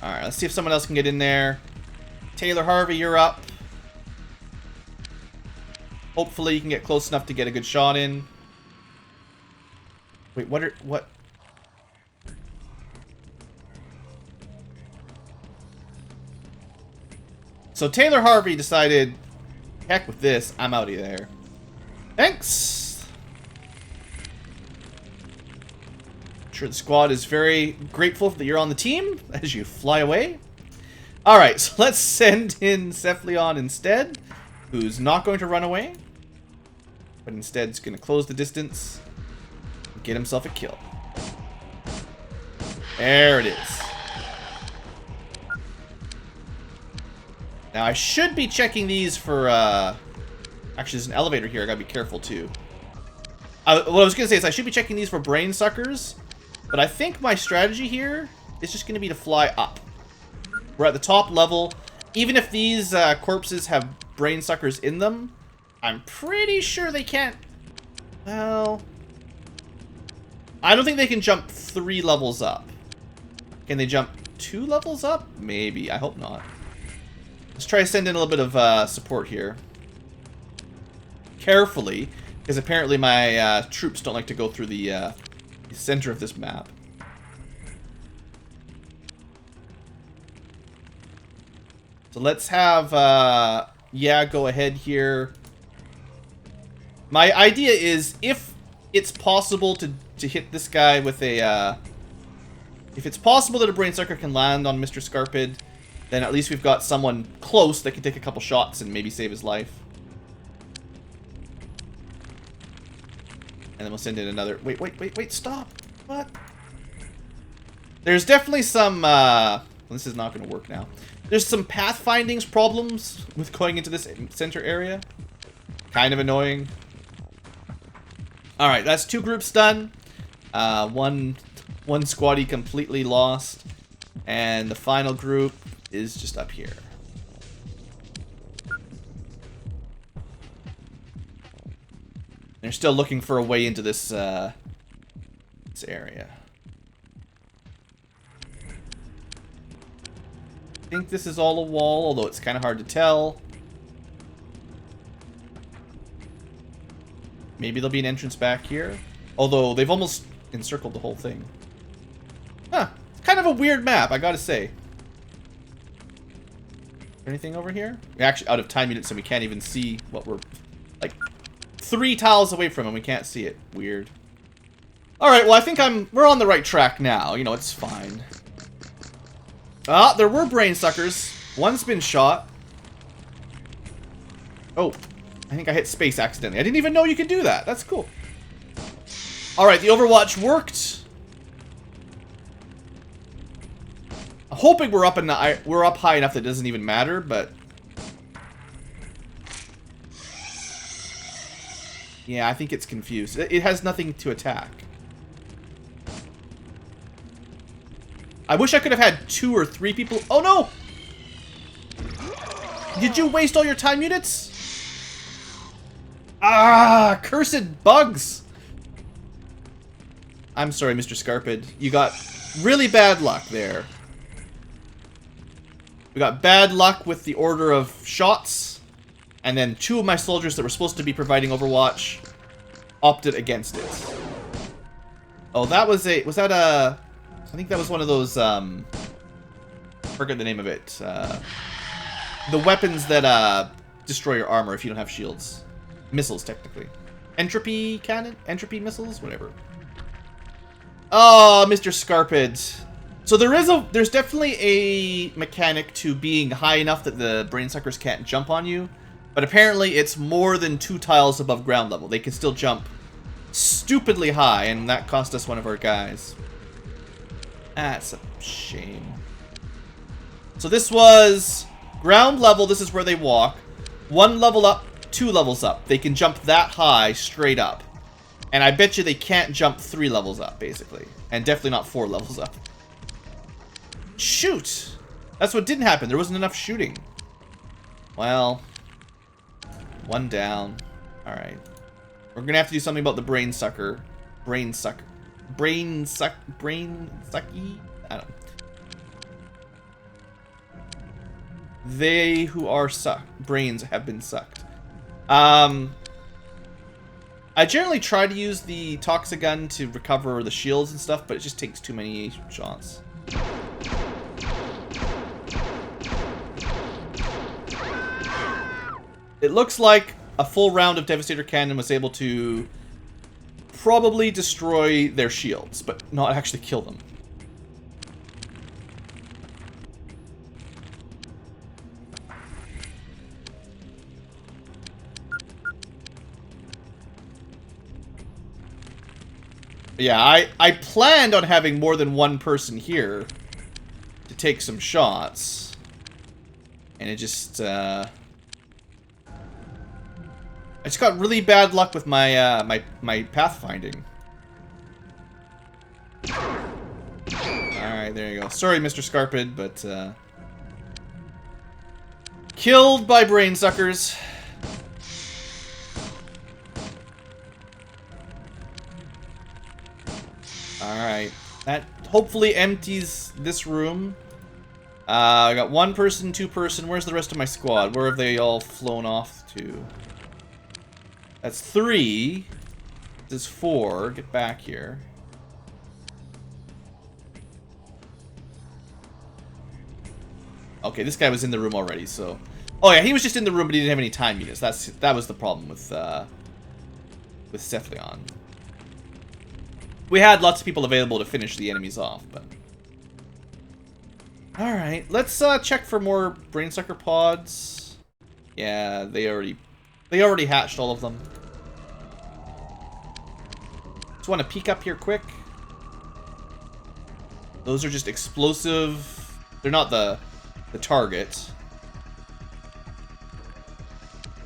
All right, let's see if someone else can get in there. Taylor Harvey, you're up. Hopefully you can get close enough to get a good shot in. Wait, what? So Taylor Harvey decided, heck with this, I'm out of there. Thanks! I'm sure the squad is very grateful that you're on the team as you fly away. Alright, so let's send in Cephalion instead, who's not going to run away, but instead is going to close the distance and get himself a kill. There it is. Now, I should be checking these for, actually, there's an elevator here. I gotta be careful, too. What I was gonna say is I should be checking these for brain suckers, but I think my strategy here is just gonna be to fly up. We're at the top level. Even if these corpses have brain suckers in them, I'm pretty sure they can't... Well... I don't think they can jump 3 levels up. Can they jump 2 levels up? Maybe. I hope not. Let's try to send in a little bit of support here. Carefully, because apparently my troops don't like to go through the center of this map. So let's have, yeah, go ahead here. My idea is, if it's possible to hit this guy with a, if it's possible that a brain sucker can land on Mr. Scarpid, then at least we've got someone close that can take a couple shots and maybe save his life. And then we'll send in another... Wait, stop! What? There's definitely some, this is not going to work now. There's some pathfindings problems with going into this center area. Kind of annoying. Alright, that's 2 groups done. One squaddy completely lost. And the final group is just up here. They're still looking for a way into this this area. I think this is all a wall, although it's kind of hard to tell. Maybe there'll be an entrance back here. Although they've almost encircled the whole thing. Huh. It's kind of a weird map, I gotta say. Anything over here? We're actually out of time units, so we can't even see what we're... Like, 3 tiles away from, and we can't see it. Weird. Alright, well, I think we're on the right track now. You know, it's fine. Ah, there were brain suckers. One's been shot. Oh, I think I hit space accidentally. I didn't even know you could do that. That's cool. Alright, the Overwatch worked. I'm hoping we're up high enough that it doesn't even matter, but... Yeah, I think it's confused. It has nothing to attack. I wish I could have had 2 or 3 people. Oh no! Did you waste all your time units? Ah, cursed bugs! I'm sorry, Mr. Scarpid. You got really bad luck there. We got bad luck with the order of shots, and then 2 of my soldiers that were supposed to be providing Overwatch opted against it. Oh, that was a... Was that a... I think that was one of those, I forget the name of it. The weapons that, destroy your armor if you don't have shields. Missiles, technically. Entropy cannon? Entropy missiles? Whatever. Oh, Mr. Scarpid. So there's definitely a mechanic to being high enough that the brain suckers can't jump on you. But apparently it's more than 2 tiles above ground level. They can still jump stupidly high, and that cost us one of our guys. That's a shame. So this was ground level. This is where they walk. 1 level up, 2 levels up. They can jump that high straight up. And I bet you they can't jump 3 levels up, basically. And definitely not 4 levels up. Shoot! That's what didn't happen. There wasn't enough shooting. Well, 1 down. Alright. We're gonna have to do something about the brain sucker. Brain sucker. Brain sucky? I don't know. They who are brains have been sucked. I generally try to use the Toxigun to recover the shields and stuff, but it just takes too many shots. It looks like a full round of Devastator Cannon was able to probably destroy their shields, but not actually kill them. Yeah, I planned on having more than 1 person here to take some shots. And it just, I just got really bad luck with my, my pathfinding. Alright, there you go. Sorry, Mr. Scarpid, but, killed by brain suckers. Alright. That hopefully empties this room. I got 1 person, 2 person. Where's the rest of my squad? Where have they all flown off to? That's 3. This is 4. Get back here. Okay, this guy was in the room already, so... Oh yeah, he was just in the room, but he didn't have any time units. That was the problem with Cephalion. We had lots of people available to finish the enemies off, but... Alright, let's check for more Brainsucker pods. Yeah, they already hatched all of them. Just want to peek up here quick. Those are just explosive. They're not the target.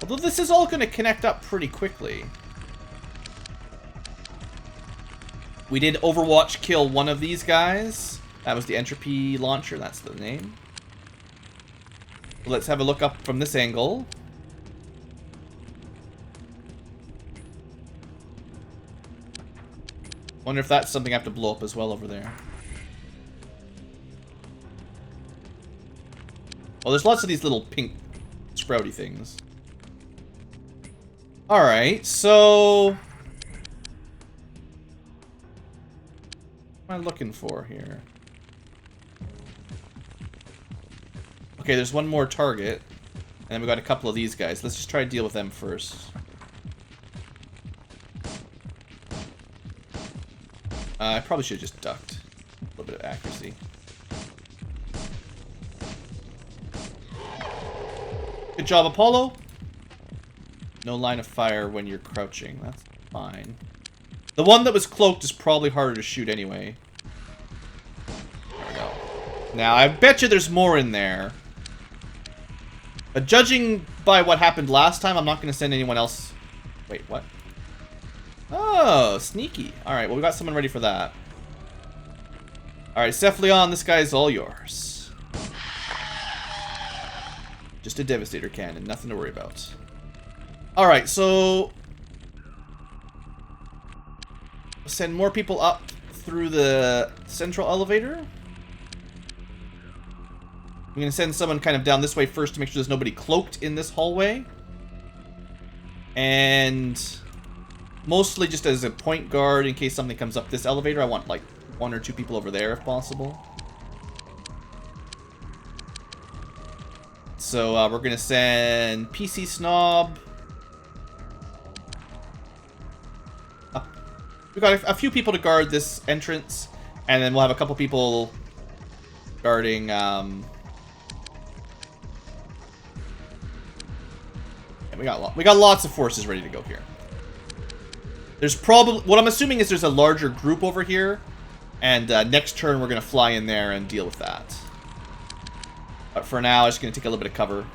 Although this is all going to connect up pretty quickly. We did Overwatch kill 1 of these guys. That was the Entropy Launcher, that's the name. Let's have a look up from this angle. Wonder if that's something I have to blow up as well over there. Well, there's lots of these little pink sprouty things. Alright, so... what am I looking for here? Okay, there's 1 more target. And then we got a couple of these guys. Let's just try to deal with them first. I probably should have just ducked. A little bit of accuracy. Good job, Apollo. No line of fire when you're crouching. That's fine. The one that was cloaked is probably harder to shoot anyway. There we go. Now, I bet you there's more in there. But judging by what happened last time, I'm not going to send anyone else... Wait, what? Oh, sneaky. Alright, well, we got someone ready for that. Alright, Cephalion, this guy's all yours. Just a Devastator cannon, nothing to worry about. Alright, so... send more people up through the central elevator. I'm going to send someone kind of down this way first to make sure there's nobody cloaked in this hallway. And mostly just as a point guard in case something comes up this elevator. I want like 1 or 2 people over there if possible. So we're going to send PC Snob. We've got a few people to guard this entrance. And then we'll have a couple people guarding... We got lots of forces ready to go here. There's probably... what I'm assuming is there's a larger group over here. And next turn we're going to fly in there and deal with that. But for now, I'm just going to take a little bit of cover.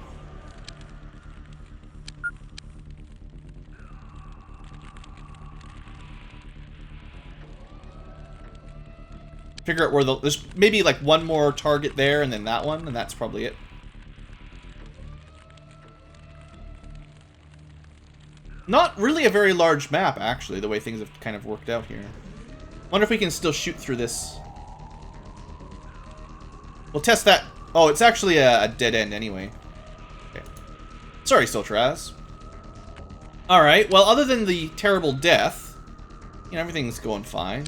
Figure out where there's maybe like one more target there and then that one. And that's probably it. Not really a very large map, actually, the way things have kind of worked out here. Wonder if we can still shoot through this. We'll test that. Oh, it's actually a dead end anyway. Okay. Sorry, Soltraz. Alright, well, other than the terrible death, you know, everything's going fine.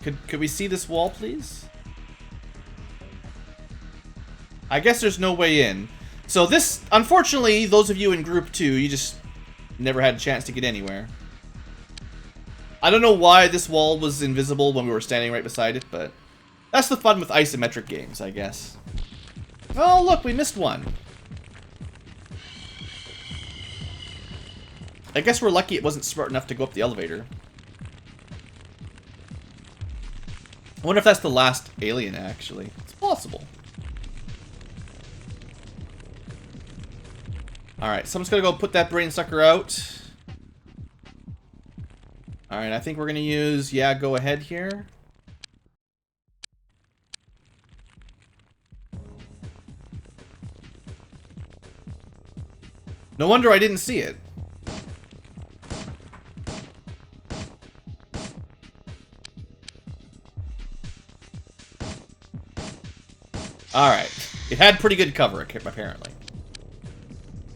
Could we see this wall, please? I guess there's no way in. So this, unfortunately, those of you in Group 2, you just never had a chance to get anywhere. I don't know why this wall was invisible when we were standing right beside it, but that's the fun with isometric games, I guess. Oh, look, we missed one. I guess we're lucky it wasn't smart enough to go up the elevator. I wonder if that's the last alien, actually. It's possible. Alright, someone's gonna go put that brain sucker out. Alright, I think we're gonna use, yeah, go ahead here. No wonder I didn't see it. Alright, it had pretty good cover, apparently.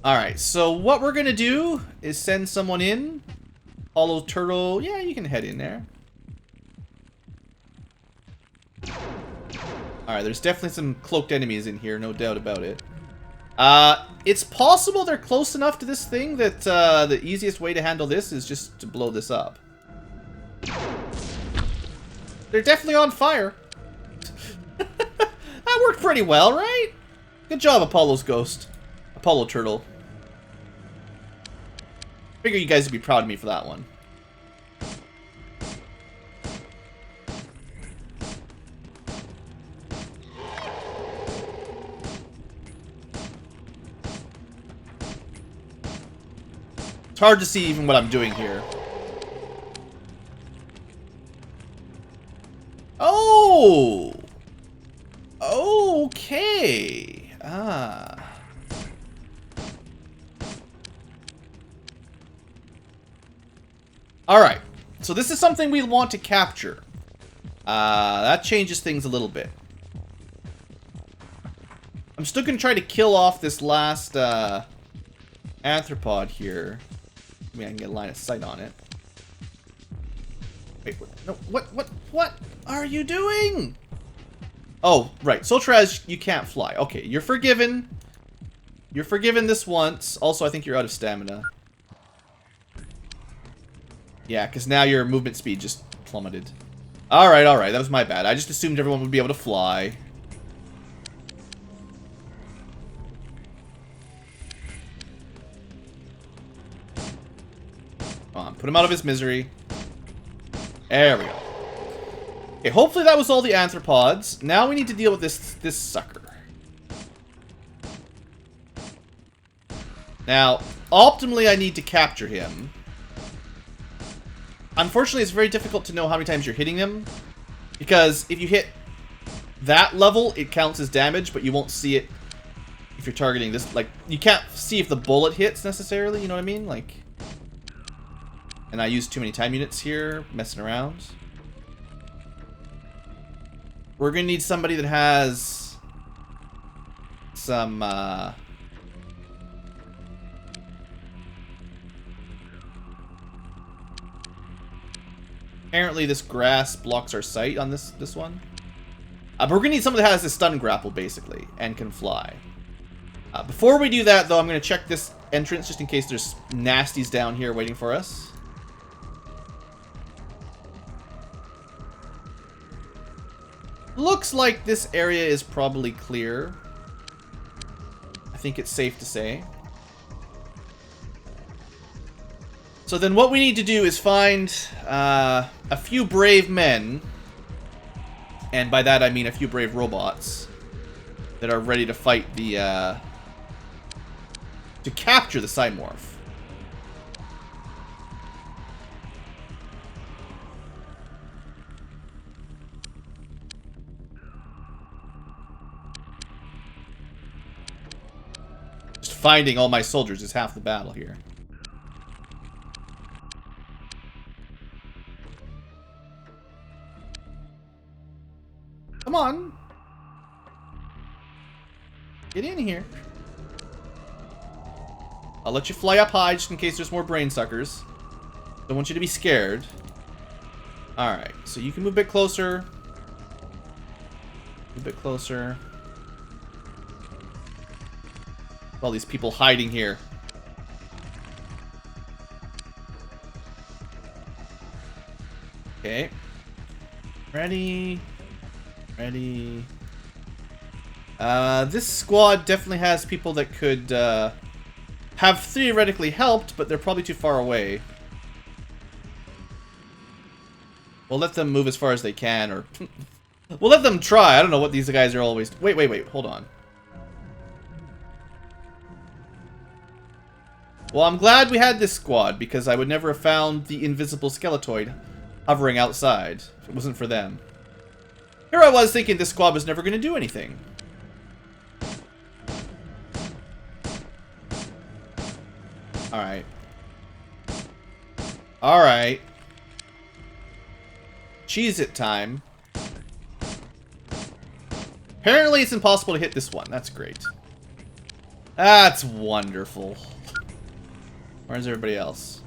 Alright, so what we're gonna do is send someone in. Hollow Turtle, yeah, you can head in there. Alright, there's definitely some cloaked enemies in here, no doubt about it. It's possible they're close enough to this thing that the easiest way to handle this is just to blow this up. They're definitely on fire. That worked pretty well, right? Good job, Apollo's Ghost. Apollo Turtle. Figure you guys would be proud of me for that one. It's hard to see even what I'm doing here. Oh! Okay. Ah. Alright, so this is something we want to capture. That changes things a little bit. I'm still going to try to kill off this last arthropod here. Maybe I can get a line of sight on it. Wait, no, what are you doing? Oh, right, Soltraz, you can't fly. Okay, you're forgiven. You're forgiven this once. Also, I think you're out of stamina. Yeah, because now your movement speed just plummeted. Alright, that was my bad. I just assumed everyone would be able to fly. Come on, put him out of his misery. There we go. Okay, hopefully that was all the arthropods. Now we need to deal with this sucker. Now, optimally I need to capture him. Unfortunately, it's very difficult to know how many times you're hitting them, because if you hit that level, it counts as damage, but you won't see it if you're targeting this. Like, you can't see if the bullet hits necessarily, you know what I mean? Like, and I used too many time units here, messing around. We're gonna need somebody that has some, apparently this grass blocks our sight on this one. But we're gonna need someone that has this stun grapple, basically, and can fly. Before we do that, though, I'm gonna check this entrance just in case there's nasties down here waiting for us. Looks like this area is probably clear. I think it's safe to say. So then what we need to do is find a few brave men, and by that I mean a few brave robots, that are ready to fight the, to capture the Cymorph. Just finding all my soldiers is half the battle here. Come on. Get in here. I'll let you fly up high just in case there's more brain suckers. Don't want you to be scared. Alright, so you can move a bit closer. A bit closer. All these people hiding here. Okay. Ready. Ready. This squad definitely has people that could have theoretically helped, but they're probably too far away. We'll let them move as far as they can, or we'll let them try. I don't know what these guys are always. Wait. Hold on. Well, I'm glad we had this squad, because I would never have found the invisible skeletoid hovering outside if it wasn't for them. Here I was thinking this squad was never going to do anything. Alright. Alright. Cheez-It time. Apparently it's impossible to hit this one. That's great. That's wonderful. Where's everybody else?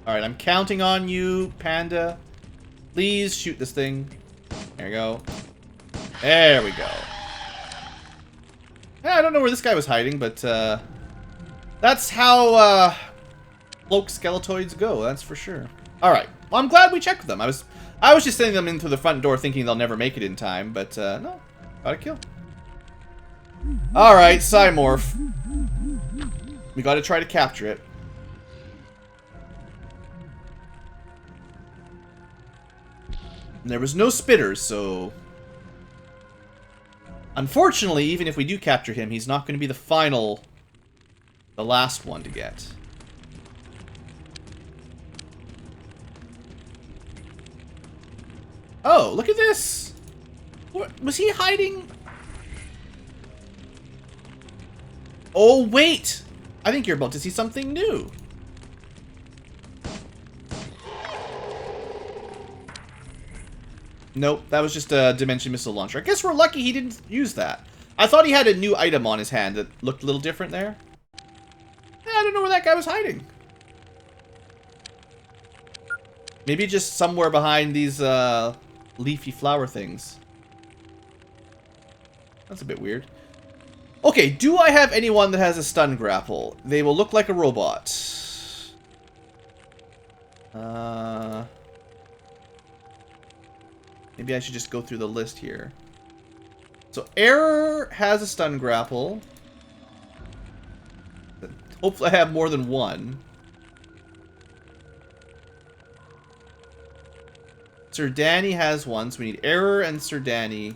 Alright, I'm counting on you, Panda. Please shoot this thing. There you go. There we go. Yeah, I don't know where this guy was hiding, but that's how cloak skeletoids go, that's for sure. Alright, well, I'm glad we checked them. I was just sending them in through the front door thinking they'll never make it in time, but no, got a kill. Alright, Cymorph. We gotta try to capture it. And there was no spitters, so unfortunately, even if we do capture him, he's not going to be the last one to get. Oh, look at this! What, was he hiding? Oh, wait! I think you're about to see something new. Nope, that was just a Dimension Missile Launcher. I guess we're lucky he didn't use that. I thought he had a new item on his hand that looked a little different there. I don't know where that guy was hiding. Maybe just somewhere behind these leafy flower things. That's a bit weird. Okay, do I have anyone that has a stun grapple? They will look like a robot. Maybe I should just go through the list here. So, Error has a stun grapple. Hopefully I have more than one. Sir Danny has one, so we need Error and Sir Danny.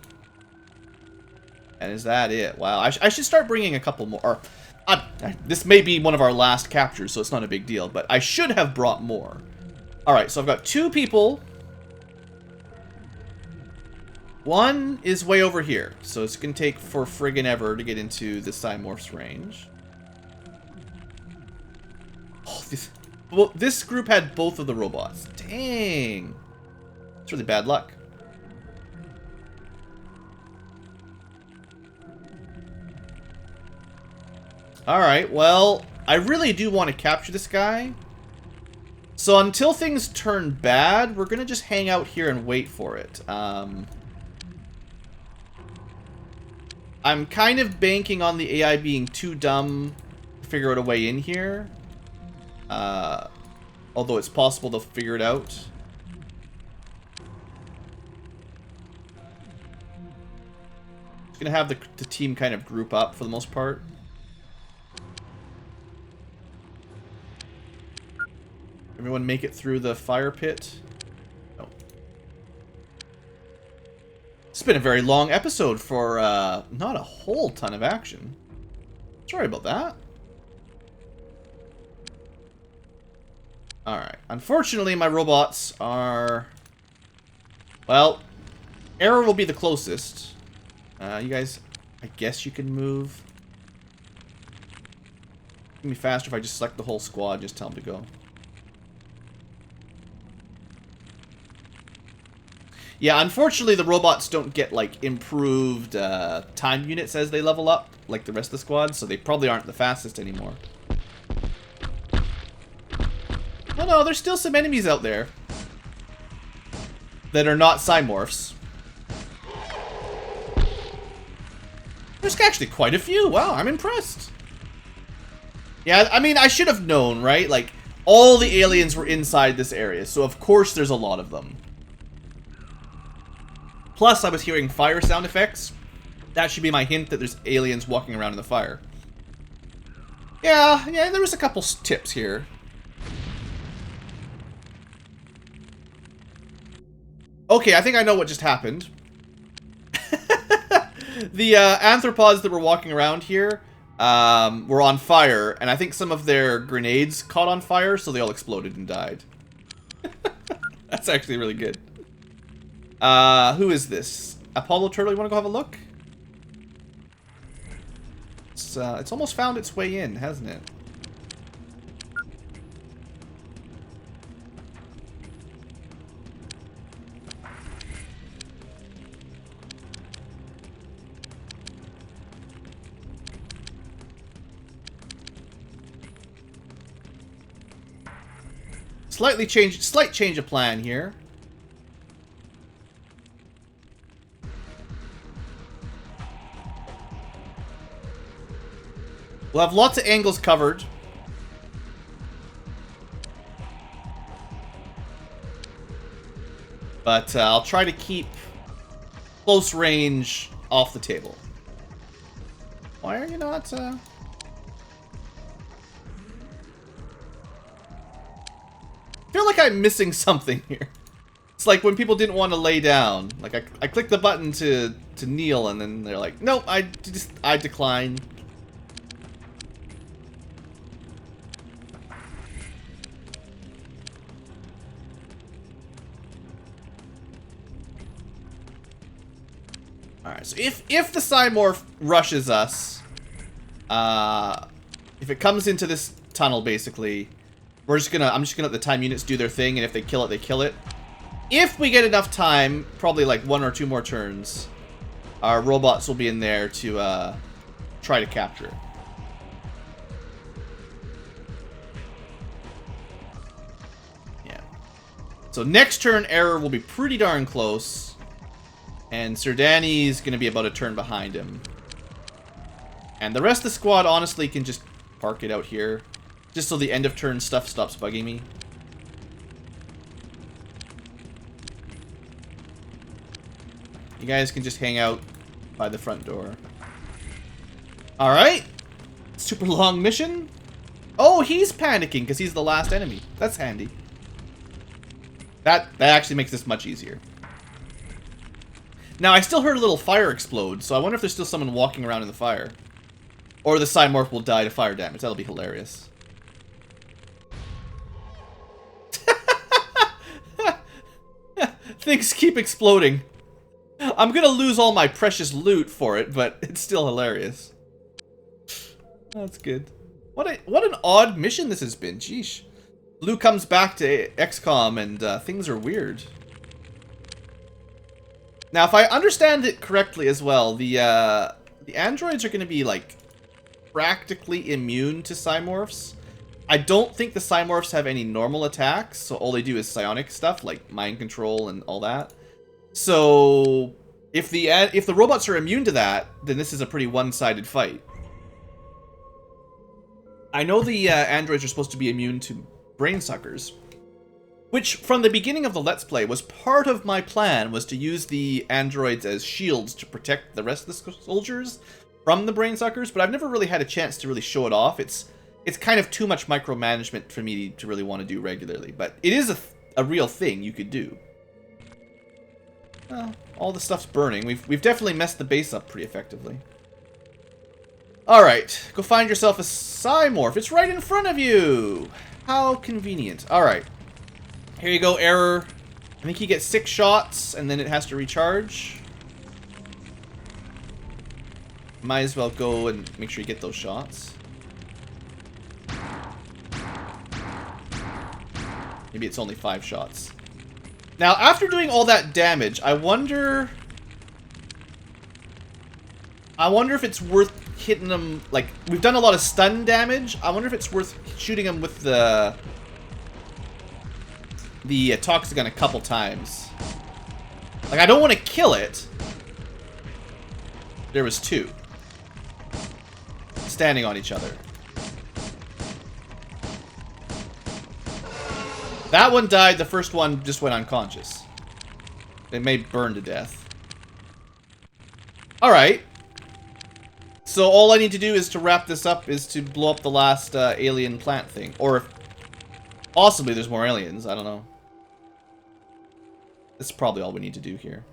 And is that it? Wow, I should start bringing a couple more. Or, This may be one of our last captures, so it's not a big deal, but I should have brought more. Alright, so I've got 2 people. One is way over here, so it's going to take for friggin' ever to get into the Cymorph's range. Oh, this group had both of the robots. Dang. It's really bad luck. Alright, well, I really do want to capture this guy. So until things turn bad, we're going to just hang out here and wait for it. I'm kind of banking on the AI being too dumb to figure out a way in here. Although it's possible they'll figure it out. Just going to have the team kind of group up for the most part. Everyone make it through the fire pit. Oh. It's been a very long episode for not a whole ton of action. Sorry about that. Alright. Unfortunately, my robots are... Well, Error will be the closest. You guys, I guess you can move. It'd be faster if I just select the whole squad and just tell them to go. Yeah, unfortunately the robots don't get, like, improved time units as they level up, like the rest of the squad, so they probably aren't the fastest anymore. Oh no, there's still some enemies out there that are not Cymorphs. There's actually quite a few. Wow, I'm impressed. Yeah, I mean, I should have known, right? Like, all the aliens were inside this area, so of course there's a lot of them. Plus, I was hearing fire sound effects. That should be my hint that there's aliens walking around in the fire. Yeah, there was a couple tips here. Okay, I think I know what just happened. The anthropods that were walking around here were on fire, and I think some of their grenades caught on fire, so they all exploded and died. That's actually really good. Who is this? Apollo Turtle, you want to go have a look? It's almost found its way in, hasn't it? Slight change of plan here. We'll have lots of angles covered. But I'll try to keep close range off the table. Why are you not... I feel like I'm missing something here. It's like when people didn't want to lay down. Like I clicked the button to kneel, and then they're like, nope, I decline. Alright, so if the Cymorph rushes us, if it comes into this tunnel, basically, I'm just gonna let the time units do their thing, and if they kill it, they kill it. If we get enough time, probably like 1 or 2 more turns, our robots will be in there to try to capture it. Yeah. So next turn, Error will be pretty darn close. And Serdani's going to be about a turn behind him. And the rest of the squad, honestly, can just park it out here. Just so the end of turn stuff stops bugging me. You guys can just hang out by the front door. Alright. Super long mission. Oh, he's panicking because he's the last enemy. That's handy. That actually makes this much easier. Now, I still heard a little fire explode, so I wonder if there's still someone walking around in the fire. Or the Cymorph will die to fire damage. That'll be hilarious. Things keep exploding. I'm gonna lose all my precious loot for it, but it's still hilarious. That's good. What an odd mission this has been. Sheesh. Blue comes back to XCOM and things are weird. Now, if I understand it correctly as well, the androids are going to be like practically immune to Cymorphs. I don't think the Cymorphs have any normal attacks, so all they do is psionic stuff like mind control and all that. So if the robots are immune to that, then this is a pretty one-sided fight. I know the androids are supposed to be immune to brain suckers, which from the beginning of the Let's Play was part of my plan, was to use the androids as shields to protect the rest of the soldiers from the brain suckers, but I've never really had a chance to really show it off. It's kind of too much micromanagement for me to really want to do regularly, but it is a real thing you could do. Well, all the stuff's burning. We've definitely messed the base up pretty effectively. Alright, go find yourself a Cymorph. It's right in front of you! How convenient. Alright. Here you go, error. I think you get 6 shots, and then it has to recharge. Might as well go and make sure you get those shots. Maybe it's only 5 shots. Now, after doing all that damage, I wonder if it's worth hitting them. Like, we've done a lot of stun damage. I wonder if it's worth shooting them with the toxic gun a couple times. Like, I don't want to kill it. There was 2 standing on each other. That one died. The first one just went unconscious. They may burn to death. Alright. So all I need to do is to wrap this up is to blow up the last alien plant thing. Or if possibly there's more aliens. I don't know. That's probably all we need to do here.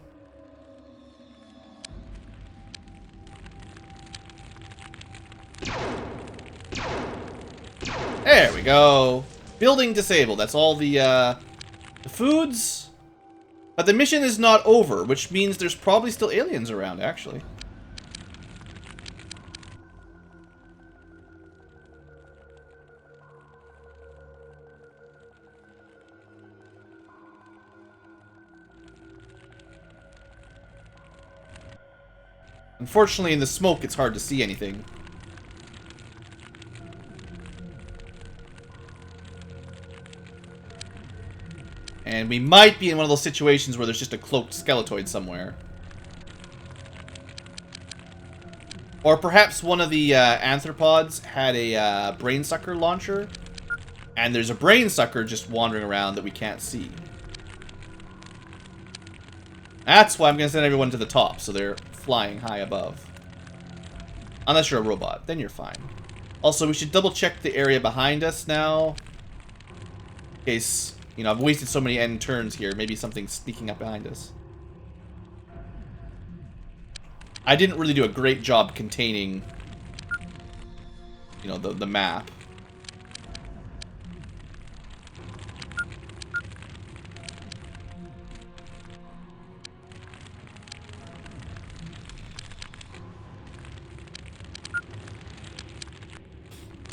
There we go. Building disabled. That's all the foods. But the mission is not over, which means there's probably still aliens around, actually. Unfortunately, in the smoke, it's hard to see anything. And we might be in one of those situations where there's just a cloaked skeletoid somewhere. Or perhaps one of the anthropods had a brain sucker launcher. And there's a brain sucker just wandering around that we can't see. That's why I'm going to send everyone to the top, so they're flying high above. Unless you're a robot, then you're fine. Also, we should double check the area behind us now. In case, you know, I've wasted so many end turns here. Maybe something's sneaking up behind us. I didn't really do a great job containing, you know, the map.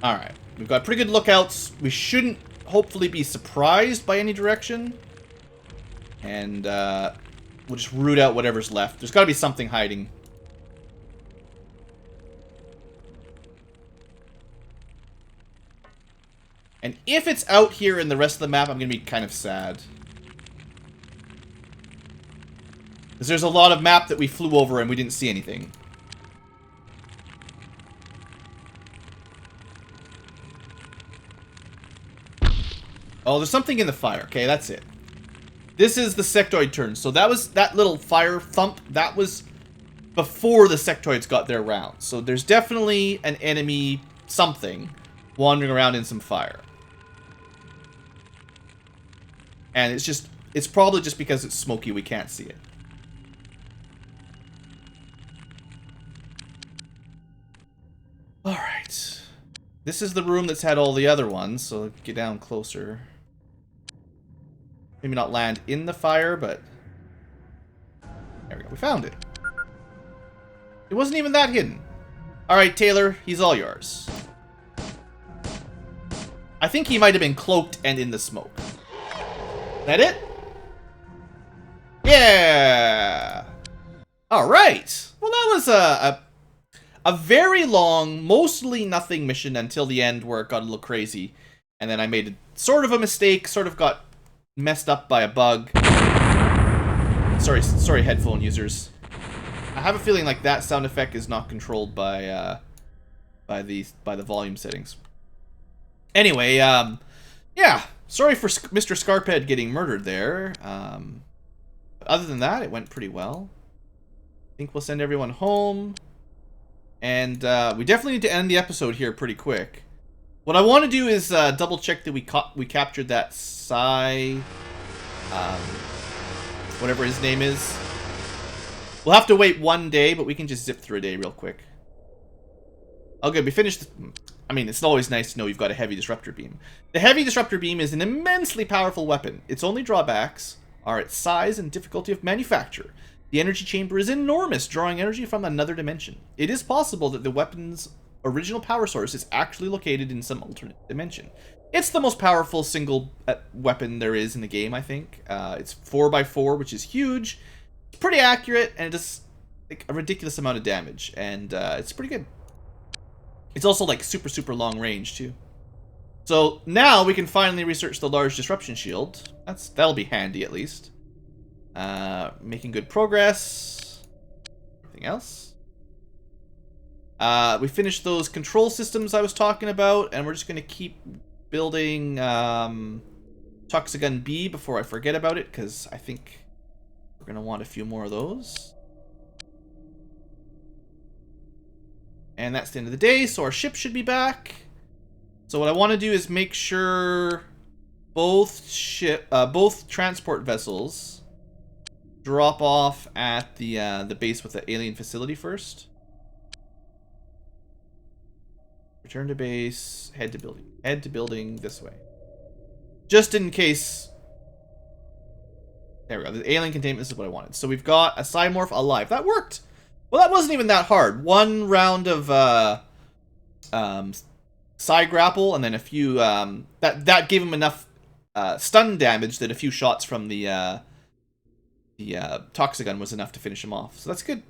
Alright, we've got pretty good lookouts. We shouldn't, hopefully, be surprised by any direction. And, we'll just root out whatever's left. There's got to be something hiding. And if it's out here in the rest of the map, I'm going to be kind of sad. Because there's a lot of map that we flew over and we didn't see anything. Oh, there's something in the fire. Okay, that's it. This is the sectoid turn. So that was that little fire thump. That was before the sectoids got their rounds. So there's definitely an enemy something wandering around in some fire. And it's probably just because it's smoky we can't see it. Alright. This is the room that's had all the other ones, so get down closer. Maybe not land in the fire, but... There we go. We found it. It wasn't even that hidden. Alright, Taylor, he's all yours. I think he might have been cloaked and in the smoke. That it? Yeah! Alright! Well, that was a very long, mostly nothing mission until the end where it got a little crazy. And then I made sort of a mistake, sort of got messed up by a bug. Sorry, headphone users. I have a feeling like that sound effect is not controlled by the volume settings. Anyway, yeah. Sorry for Mr. Scarphead getting murdered there. But other than that, it went pretty well. I think we'll send everyone home. And we definitely need to end the episode here pretty quick. What I want to do is double check that we captured that whatever his name is. We'll have to wait one day, but we can just zip through a day real quick. Okay, we finished. I mean, it's always nice to know you've got a heavy disruptor beam. The heavy disruptor beam is an immensely powerful weapon. Its only drawbacks are its size and difficulty of manufacture. The energy chamber is enormous, drawing energy from another dimension. It is possible that the weapon's original power source is actually located in some alternate dimension. It's the most powerful single weapon there is in the game, I think. It's 4x4, which is huge. It's pretty accurate, and it does like a ridiculous amount of damage, and it's pretty good. It's also like super long range too. So now we can finally research the large disruption shield. That'll be handy at least. Making good progress. Anything else? We finished those control systems I was talking about, and we're just gonna keep building Toxigun B before I forget about it, because I think we're gonna want a few more of those. And that's the end of the day, so our ship should be back. So what I want to do is make sure both transport vessels drop off at the base with the alien facility first. Return to base, head to building. Head to building this way. Just in case. There we go. The alien containment, this is what I wanted. So we've got a Cymorph alive. That worked! Well, that wasn't even that hard. One round of side grapple, and then a few that gave him enough stun damage that a few shots from the Toxigun was enough to finish him off. So that's good.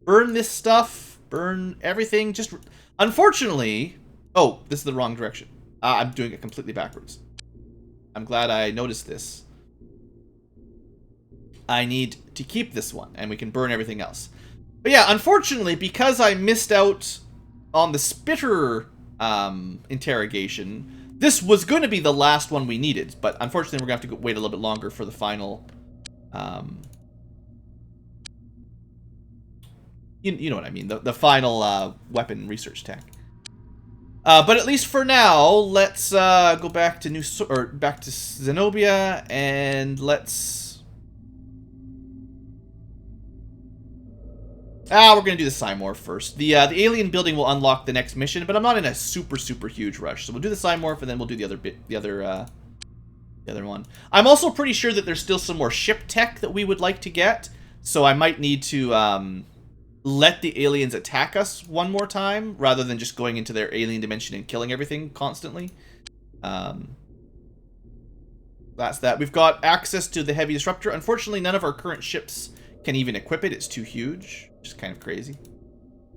Burn this stuff. Burn everything. Just unfortunately, oh, this is the wrong direction. I'm doing it completely backwards. I'm glad I noticed this. I need to keep this one, and we can burn everything else. But yeah, unfortunately, because I missed out on the spitter interrogation, this was going to be the last one we needed. But unfortunately, we're going to have to wait a little bit longer for the final... you know what I mean, the final weapon research tech. But at least for now, let's go back to back to Zenobia, and let's... we're gonna do the Cymorph first. The alien building will unlock the next mission, but I'm not in a super huge rush. So we'll do the Cymorph, and then we'll do the other one. I'm also pretty sure that there's still some more ship tech that we would like to get, so I might need to let the aliens attack us one more time, rather than just going into their alien dimension and killing everything constantly. That's that. We've got access to the heavy disruptor. Unfortunately, none of our current ships can even equip it. It's too huge. Which is kind of crazy.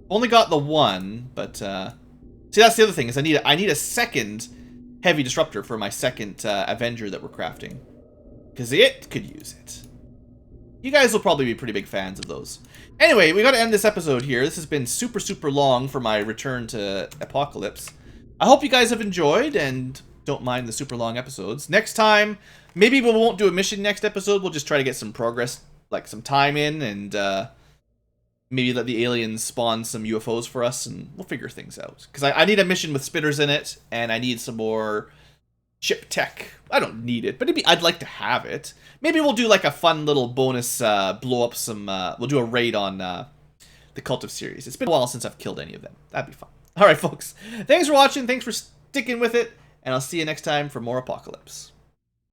Only got the one, but see, that's the other thing, is I need a second heavy disruptor for my second Avenger that we're crafting, because it could use it. You guys will probably be pretty big fans of those. Anyway, we got to end this episode here. This has been super long for my return to Apocalypse. I hope you guys have enjoyed and don't mind the super long episodes. Next time, maybe we won't do a mission next episode. We'll just try to get some progress, like some time in, and maybe let the aliens spawn some UFOs for us, and we'll figure things out. Because I need a mission with spitters in it, and I need some more ship tech. I don't need it, but I'd like to have it. Maybe we'll do like a fun little bonus, blow up some, we'll do a raid on the Cult of Ceres. It's been a while since I've killed any of them. That'd be fun. All right, folks. Thanks for watching. Thanks for sticking with it. And I'll see you next time for more Apocalypse.